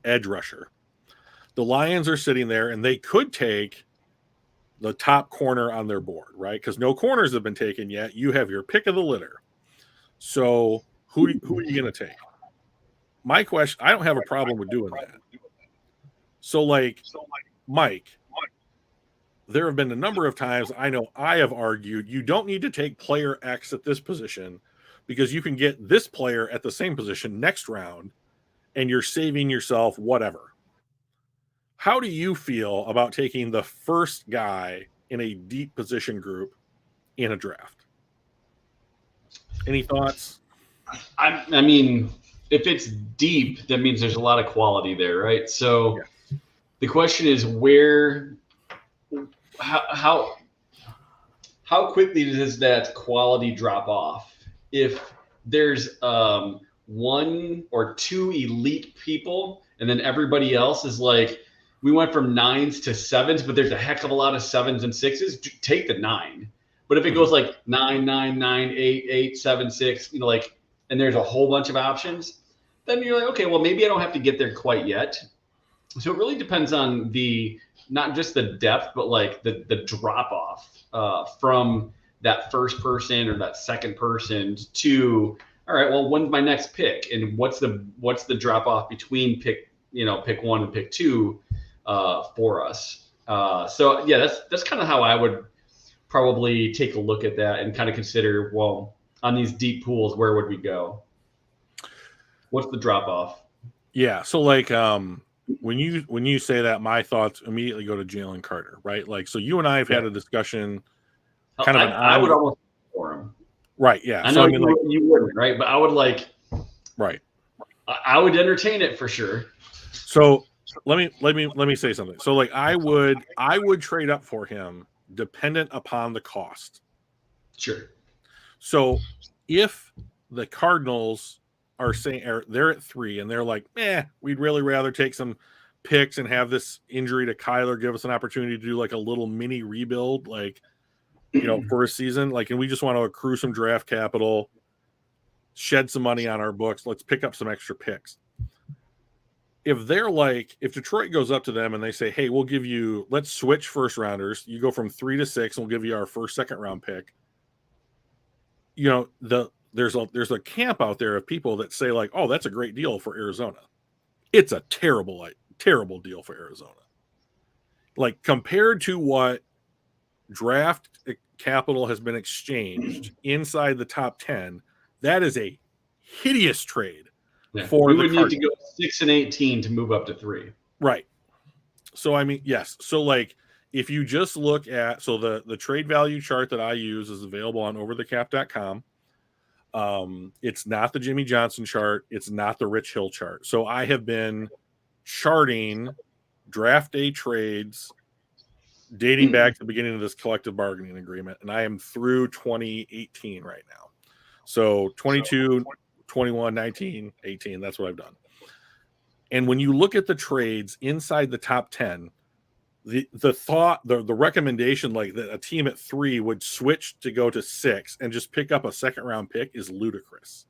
edge rusher, the Lions are sitting there and they could take the top corner on their board, right? Because no corners have been taken yet. You have your pick of the litter. So who are you going to take? My question, I don't have a problem with doing that. So like, Mike, there have been a number of times I know I have argued you don't need to take player X at this position because you can get this player at the same position next round and you're saving yourself whatever. How do you feel about taking the first guy in a deep position group in a draft? Any thoughts? I mean, if it's deep, that means there's a lot of quality there, right? So the question is how quickly does that quality drop off? If there's one or two elite people and then everybody else is like, we went from 9s to 7s, but there's a heck of a lot of 7s and 6s, take the 9. But if it goes like 9, 9, 9, 8, 8, 7, 6, and there's a whole bunch of options, then you're like, okay, well, maybe I don't have to get there quite yet. So it really depends on not just the depth, but like the drop off from that first person or that second person to, all right, well, when's my next pick? And what's the drop off between pick 1 and pick 2 for us? So yeah, that's kind of how I would probably take a look at that and kind of consider, well, on these deep pools, where would we go? What's the drop off? Yeah. So like, when you say that, my thoughts immediately go to Jalen Carter, right? Like, so you and I have had a discussion. I would almost for him. Right. Yeah. I know you wouldn't, right? But I would right. I would entertain it for sure. So let me say something. So like I would trade up for him dependent upon the cost. Sure. So if the Cardinals are saying they're at 3 and they're like, we'd really rather take some picks and have this injury to Kyler give us an opportunity to do like a little mini rebuild, like, for a season, like, and we just want to accrue some draft capital, shed some money on our books. Let's pick up some extra picks. If Detroit goes up to them and they say, hey, let's switch first rounders. You go from 3 to 6 and we'll give you our first, second round pick. There's a camp out there of people that say like, oh, that's a great deal for Arizona. It's a terrible deal for Arizona. Like compared to what draft capital has been exchanged inside the top 10, that is a hideous trade. We would need to go 6 and 18 to move up to 3. Right. So I mean, yes. So like if you just look at the trade value chart that I use is available on overthecap.com. It's not the Jimmy Johnson chart, it's not the Rich Hill chart. So I have been charting draft day trades dating back to the beginning of this collective bargaining agreement, and I am through 2018 right now. So 22, 21, 19, 18, that's what I've done. And when you look at the trades inside the top 10, the recommendation like that a team at 3 would switch to go to 6 and just pick up a second round pick is ludicrous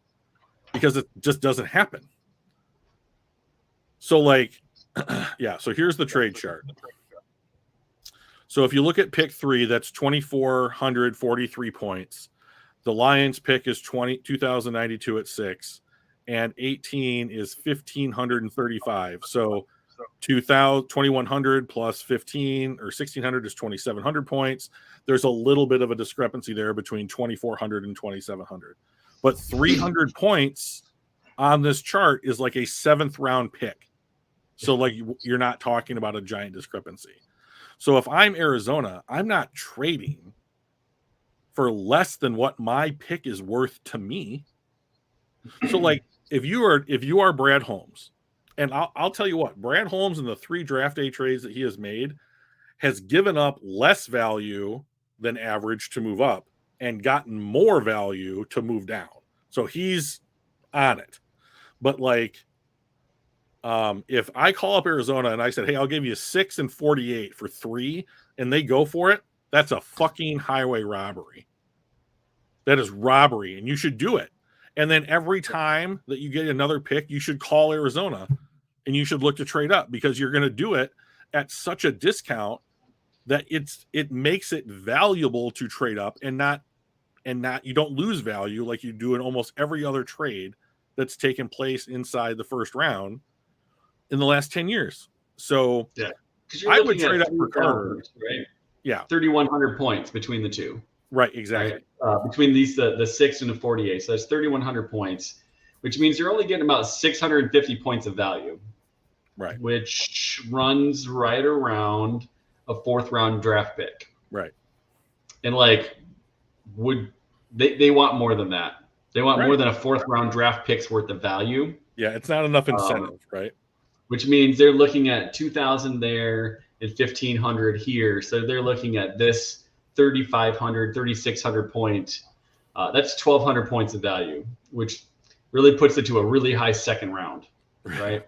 because it just doesn't happen. So like, so here's the trade chart. So if you look at pick 3, that's 2,443 points. The Lions pick is 2,092 at 6. and 18 is 1,535. So 2,100 plus 15 or 1,600 is 2,700 points. There's a little bit of a discrepancy there between 2,400 and 2,700. But 300 points on this chart is like a 7th round pick. So like you're not talking about a giant discrepancy. So if I'm Arizona, I'm not trading for less than what my pick is worth to me. So like if you are Brad Holmes, and I'll tell you what, Brad Holmes in the 3 draft day trades that he has made has given up less value than average to move up and gotten more value to move down. So he's on it. But like, if I call up Arizona and I said, hey, I'll give you 6 and 48 for 3, and they go for it, that's a fucking highway robbery. That is robbery, and you should do it. And then every time that you get another pick, you should call Arizona and you should look to trade up, because you're going to do it at such a discount that it makes it valuable to trade up, and not you don't lose value like you do in almost every other trade that's taken place inside the first round in the last 10 years. So yeah, I would trade up for Carter. Right? Yeah. 3,100 points between the two. Right, exactly. Right? Between these, the 6 and the 48. So that's 3,100 points, which means you're only getting about 650 points of value. Right. Which runs right around a 4th round draft pick. Right. And like, would they want more than that? They want more than a 4th round draft pick's worth of value. Yeah, it's not enough incentive, right? Which means they're looking at 2,000 there and 1,500 here. So they're looking at this 3,500, 3,600 point. That's 1,200 points of value, which really puts it to a really high 2nd round, right?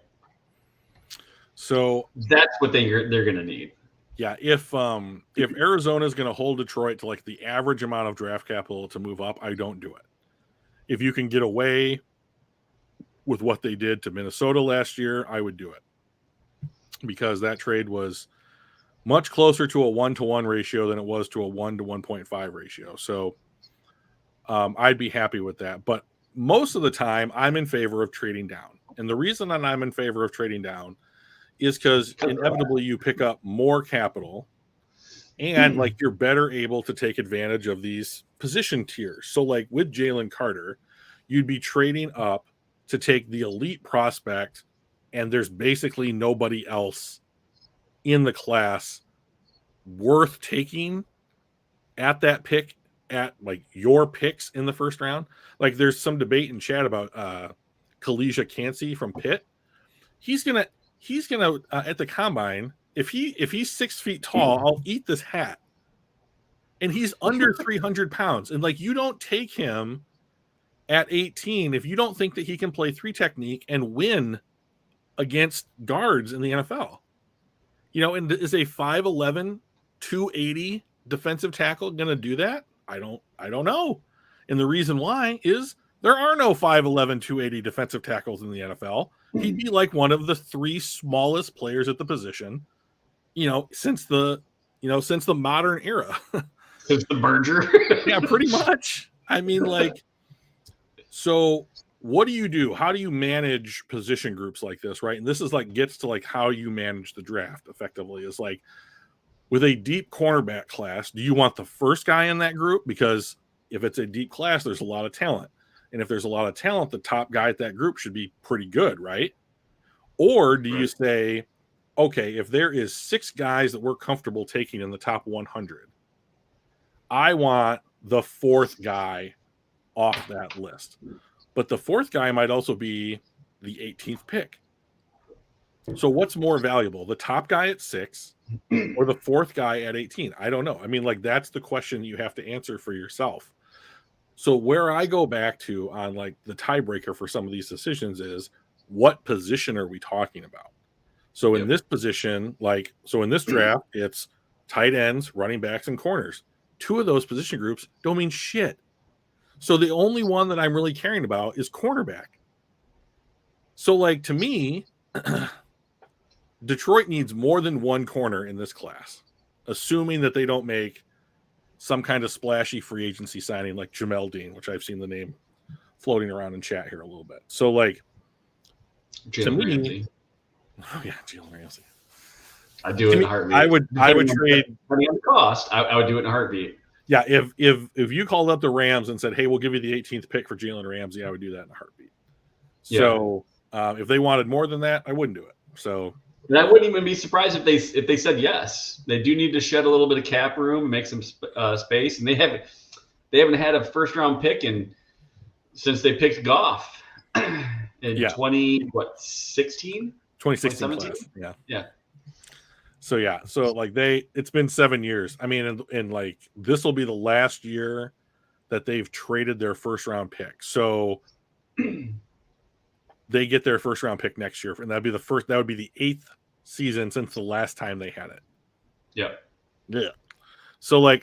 So that's what they're going to need. Yeah, if Arizona is going to hold Detroit to like the average amount of draft capital to move up, I don't do it. If you can get away with what they did to Minnesota last year, I would do it, because that trade was much closer to a 1-to-1 ratio than it was to a 1 to 1.5 ratio. So I'd be happy with that. But most of the time, I'm in favor of trading down. And the reason that I'm in favor of trading down is because inevitably you pick up more capital, and like you're better able to take advantage of these position tiers. So like with Jalen Carter, you'd be trading up to take the elite prospect, and there's basically nobody else in the class worth taking at that pick, at like your picks in the first round. Like there's some debate in chat about Kalisha Cansey from Pitt. He's gonna at the combine, if he's 6 feet tall, I'll eat this hat. And he's under 300 pounds. And like, you don't take him at 18 if you don't think that he can play 3 technique and win against guards in the NFL. You know, and is a 5'11", 280 defensive tackle going to do that? I don't know. And the reason why is there are no 5'11", 280 defensive tackles in the NFL. He'd be like one of the 3 smallest players at the position, since the modern era. Since the merger. Yeah, pretty much. I mean, like, so what do you do? How do you manage position groups like this, right? And this is like gets to like how you manage the draft effectively. Is like with a deep cornerback class, do you want the first guy in that group? Because if it's a deep class, there's a lot of talent. And if there's a lot of talent, the top guy at that group should be pretty good, right? Or do you say, okay, if there is 6 guys that we're comfortable taking in the top 100, I want the 4th guy off that list. But the 4th guy might also be the 18th pick. So what's more valuable, the top guy at 6 or the 4th guy at 18? I don't know. I mean, like, that's the question you have to answer for yourself. So where I go back to on like the tiebreaker for some of these decisions is, what position are we talking about? So in this position, in this draft, it's tight ends, running backs, and corners. 2 of those position groups don't mean shit. So the only one that I'm really caring about is cornerback. So like, to me, Detroit needs more than 1 corner in this class, assuming that they don't make some kind of splashy free agency signing like Jamel Dean, which I've seen the name floating around in chat here a little bit. So, like, Jalen Ramsey. Oh yeah, Jalen Ramsey. I'd do it in a heartbeat. I would trade. Depending on the cost, I would do it in a heartbeat. Yeah, if you called up the Rams and said, "Hey, we'll give you the 18th pick for Jalen Ramsey," I would do that in a heartbeat. Yeah. So if they wanted more than that, I wouldn't do it. So I wouldn't even be surprised if they said yes. They do need to shed a little bit of cap room, make some space, and they haven't had a first round pick since they picked Goff in 2016. 2016 class. Yeah. So like it's been 7 years. I mean, and like this will be the last year that they've traded their first round pick. So they get their first round pick next year, and that would be the 8th season since the last time they had it. Yeah. So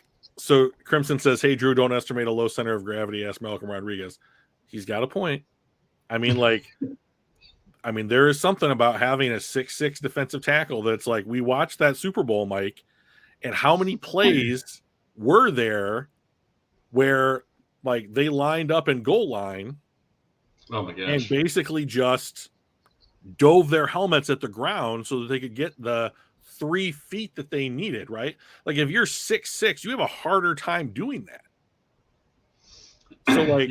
Crimson says, "Hey Drew, don't estimate a low center of gravity." Ask Malcolm Rodriguez. He's got a point. I mean, there is something about having a 6'6" defensive tackle that's like, we watched that Super Bowl, Mike, and how many plays were there where like they lined up in goal line, oh my gosh, and basically just dove their helmets at the ground so that they could get the 3 feet that they needed, right? Like if you're 6'6", you have a harder time doing that. So like,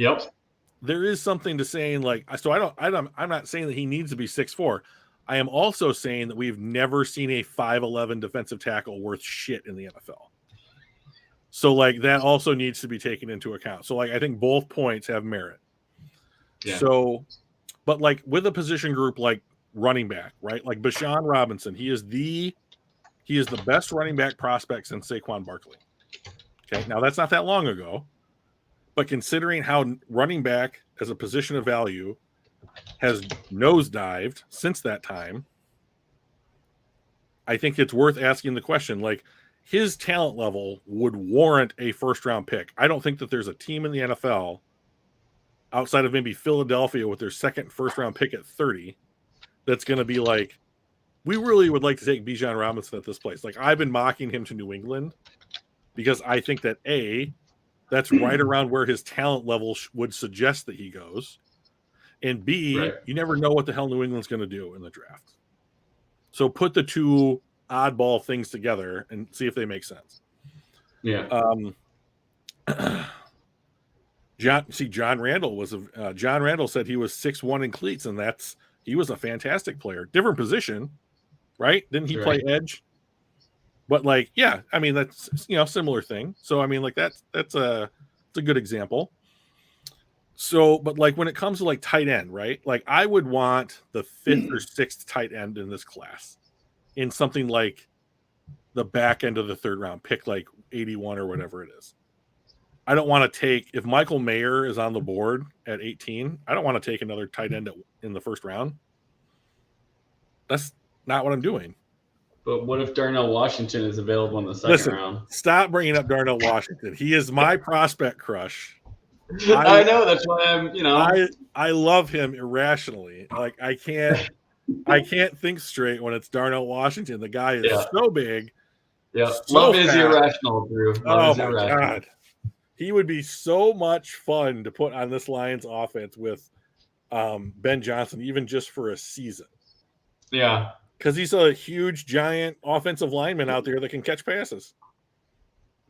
there is something to saying like, so I'm not saying that he needs to be 6'4". I am also saying that we've never seen a 5'11" defensive tackle worth shit in the NFL. So like that also needs to be taken into account. So like I think both points have merit. Yeah. So, but like with a position group like running back, right? Like Bashan Robinson, he is the best running back prospect since Saquon Barkley. Okay, now that's not that long ago. But considering how running back as a position of value has nosedived since that time, I think it's worth asking the question, like, his talent level would warrant a first-round pick. I don't think that there's a team in the NFL outside of maybe Philadelphia with their second first-round pick at 30 that's going to be like, we really would like to take Bijan Robinson at this place. Like, I've been mocking him to New England because I think that, A, that's right around where his talent level would suggest that he goes. And B, you never know what the hell New England's going to do in the draft. So put the two oddball things together and see if they make sense. Yeah. John Randall John Randall said he was 6'1" in cleats, and he was a fantastic player. Different position, right? Didn't he play edge? But like, yeah, I mean, that's, similar thing. So I mean, like it's a good example. So, but like when it comes to like tight end, right? Like I would want the 5th or 6th tight end in this class in something like the back end of the 3rd round, pick like 81 or whatever it is. I don't want to take, if Michael Mayer is on the board at 18, I don't want to take another tight end in the 1st round. That's not what I'm doing. But what if Darnell Washington is available in the 2nd round? Stop bringing up Darnell Washington. He is my prospect crush. I know, that's why I'm, I love him irrationally. Like I can't think straight when it's Darnell Washington. The guy is so big. Yeah, so love fast. Is irrational, Drew. Love is irrational. God. He would be so much fun to put on this Lions offense with Ben Johnson, even just for a season. Yeah. Because he's a huge, giant offensive lineman out there that can catch passes.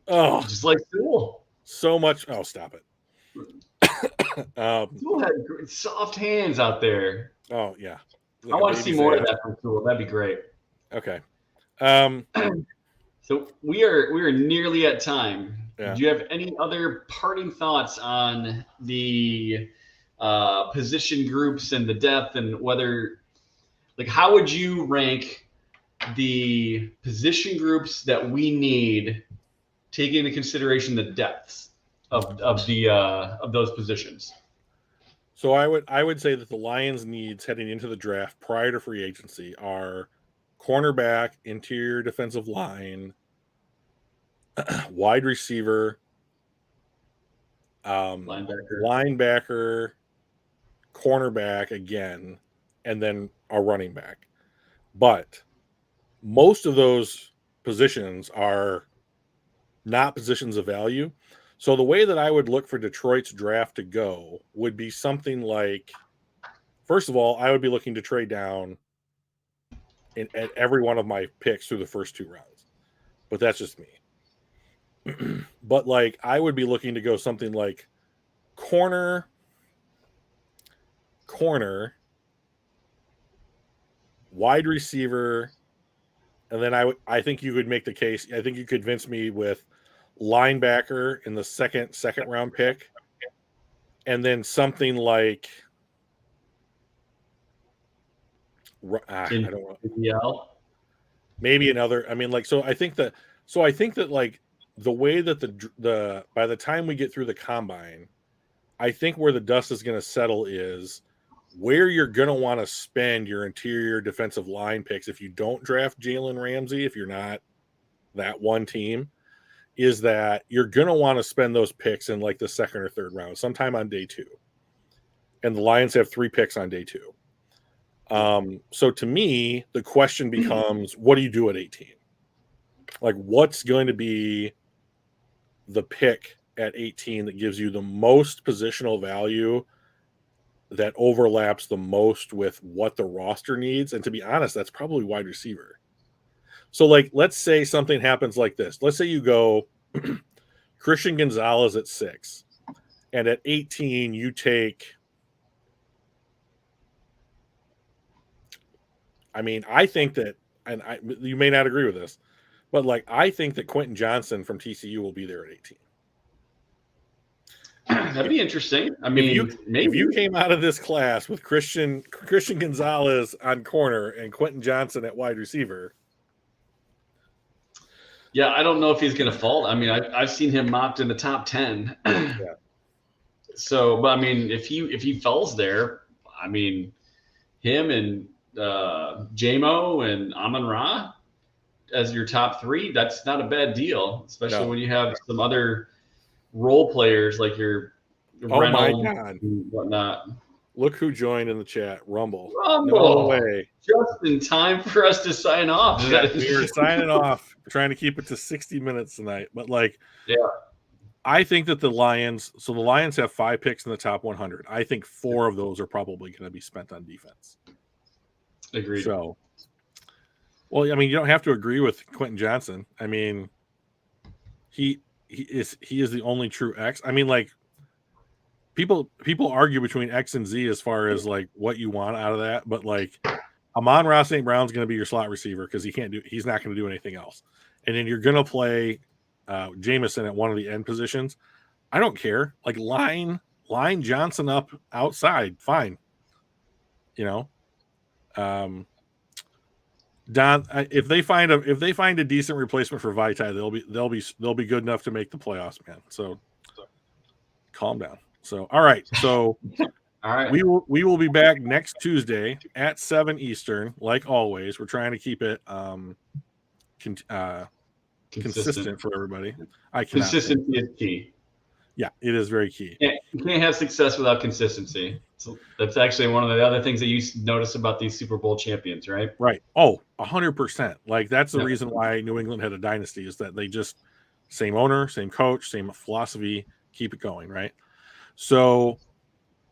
Oh, just like Sewell. So much. Oh, stop it. Sewell had soft hands out there. Oh, yeah. Like I want to see more of that from Sewell. That'd be great. Okay. So we are nearly at time. Yeah. Do you have any other parting thoughts on the position groups and the depth and whether, like, how would you rank the position groups that we need, taking into consideration the depths of those positions? So I would say that the Lions' needs heading into the draft prior to free agency are cornerback, interior defensive line, wide receiver, linebacker, cornerback again, and then a running back. But most of those positions are not positions of value. So the way that I would look for Detroit's draft to go would be something like, first of all, I would be looking to trade down at every one of my picks through the first 2 rounds. But that's just me. But like I would be looking to go something like corner, wide receiver, and then I think you could make the case. I think you could convince me with linebacker in the second round pick, and then something like I don't know. Maybe another. I mean, like so. I think that like the way that the by the time we get through the combine, I think where the dust is going to settle is where you're going to want to spend your interior defensive line picks if you don't draft Jalen Ramsey, if you're not that one team, is that you're going to want to spend those picks in like the second or third round, sometime on day 2. And the Lions have 3 picks on day 2. So to me, the question becomes, what do you do at 18? Like, what's going to be the pick at 18 that gives you the most positional value that overlaps the most with what the roster needs? And to be honest, that's probably wide receiver. So, like, let's say something happens like this. Let's say you go Christian Gonzalez at 6, and at 18 you take. I mean, I think that, and you may not agree with this, but like I think that Quentin Johnson from TCU will be there at 18. That'd be interesting. I mean, if you came out of this class with Christian Gonzalez on corner and Quentin Johnson at wide receiver. Yeah, I don't know if he's going to fall. I mean, I've seen him mocked in the top 10. Yeah. So, but I mean, if he falls there, I mean, him and J-Mo and Amon-Ra as your top 3, that's not a bad deal, especially when you have some other role players like your Reynolds and whatnot. Look who joined in the chat. Rumble. No way. Just in time for us to sign off. Yeah, we were signing off. We're trying to keep it to 60 minutes tonight. But like, yeah, I think that the Lions have 5 picks in the top 100. I think 4 of those are probably going to be spent on defense. Agreed. So, well, I mean, you don't have to agree with Quentin Johnson. I mean, he is the only true X. I mean, like, people argue between X and Z as far as like what you want out of that, but like Amon-Ra St. Brown's going to be your slot receiver because he's not going to do anything else, and then you're going to play Jameson at one of the end positions. I don't care. Like line Johnson up outside, fine. You know, Don, if they find a decent replacement for Vitae, they'll be good enough to make the playoffs, man. So calm down. So all right. So all right. We will be back next Tuesday at 7 Eastern, like always. We're trying to keep it consistent for everybody. Consistency is key. Yeah, it is very key. You can't have success without consistency. So that's actually one of the other things that you notice about these Super Bowl champions, right? Right. Oh, 100%. Like that's the reason why New England had a dynasty, is that they just same owner, same coach, same philosophy, keep it going, right? So,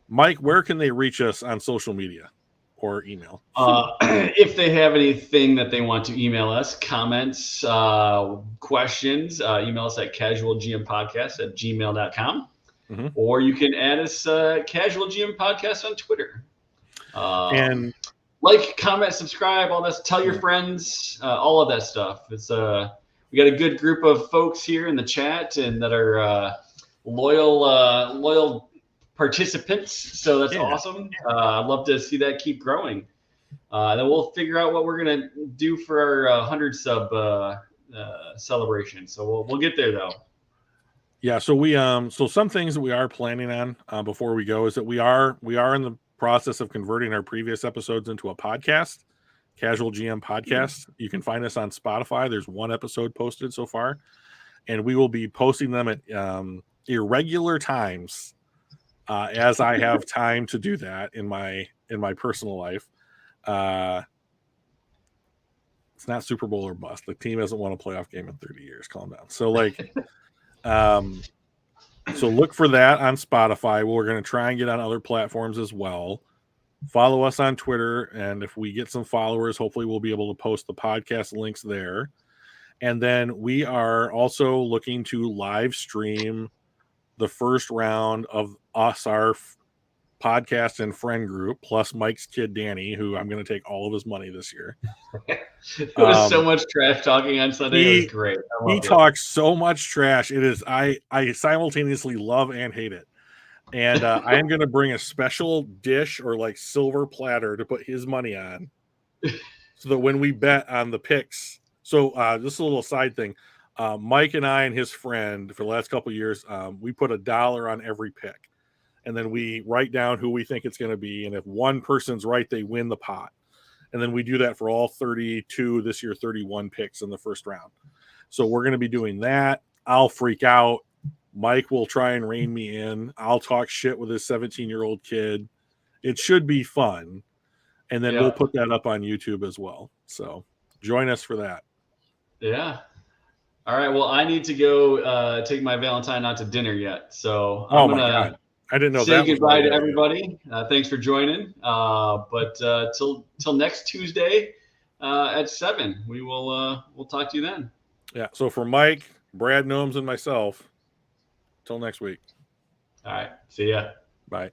Mike, where can they reach us on social media or email? If they have anything that they want to email us, comments, questions, email us at casualgmpodcast@gmail.com. Mm-hmm. Or you can add us Casual GM Podcast on Twitter. And like, comment, subscribe, all that. Tell your friends, all of that stuff. It's we got a good group of folks here in the chat and that are loyal participants. So that's awesome. I'd love to see that keep growing. Then we'll figure out what we're gonna do for our 100 sub celebration. So we'll get there though. Yeah, so we so some things that we are planning on before we go is that we are in the process of converting our previous episodes into a podcast, Casual GM Podcast. You can find us on Spotify. There's 1 episode posted so far, and we will be posting them at irregular times as I have time to do that in my personal life. It's not Super Bowl or bust. The team hasn't won a playoff game in 30 years. Calm down. So like So look for that on Spotify. We're going to try and get on other platforms as well. Follow us on Twitter, and if we get some followers, hopefully we'll be able to post the podcast links there. And then we are also looking to live stream the first round of our podcast and friend group, plus Mike's kid Danny, who I'm going to take all of his money this year. It was so much trash talking on Sunday. It was great. He talks so much trash. It is I simultaneously love and hate it. And I am going to bring a special dish or like silver platter to put his money on, so that when we bet on the picks. So this is a little side thing. Mike and I and his friend for the last couple of years, we put $1 on every pick, and then we write down who we think it's going to be. And if one person's right, they win the pot. And then we do that for all 32 this year, 31 picks in the first round. So we're going to be doing that. I'll freak out. Mike will try and rein me in. I'll talk shit with his 17-year-old kid. It should be fun. And then we'll put that up on YouTube as well. So join us for that. Yeah. All right. Well, I need to go take my Valentine out to dinner yet. So I'm going to I didn't know say that. Goodbye to everybody. Thanks for joining. But till next Tuesday at 7, we'll talk to you then. Yeah. So for Mike, Brad Gnomes, and myself, till next week. All right. See ya. Bye.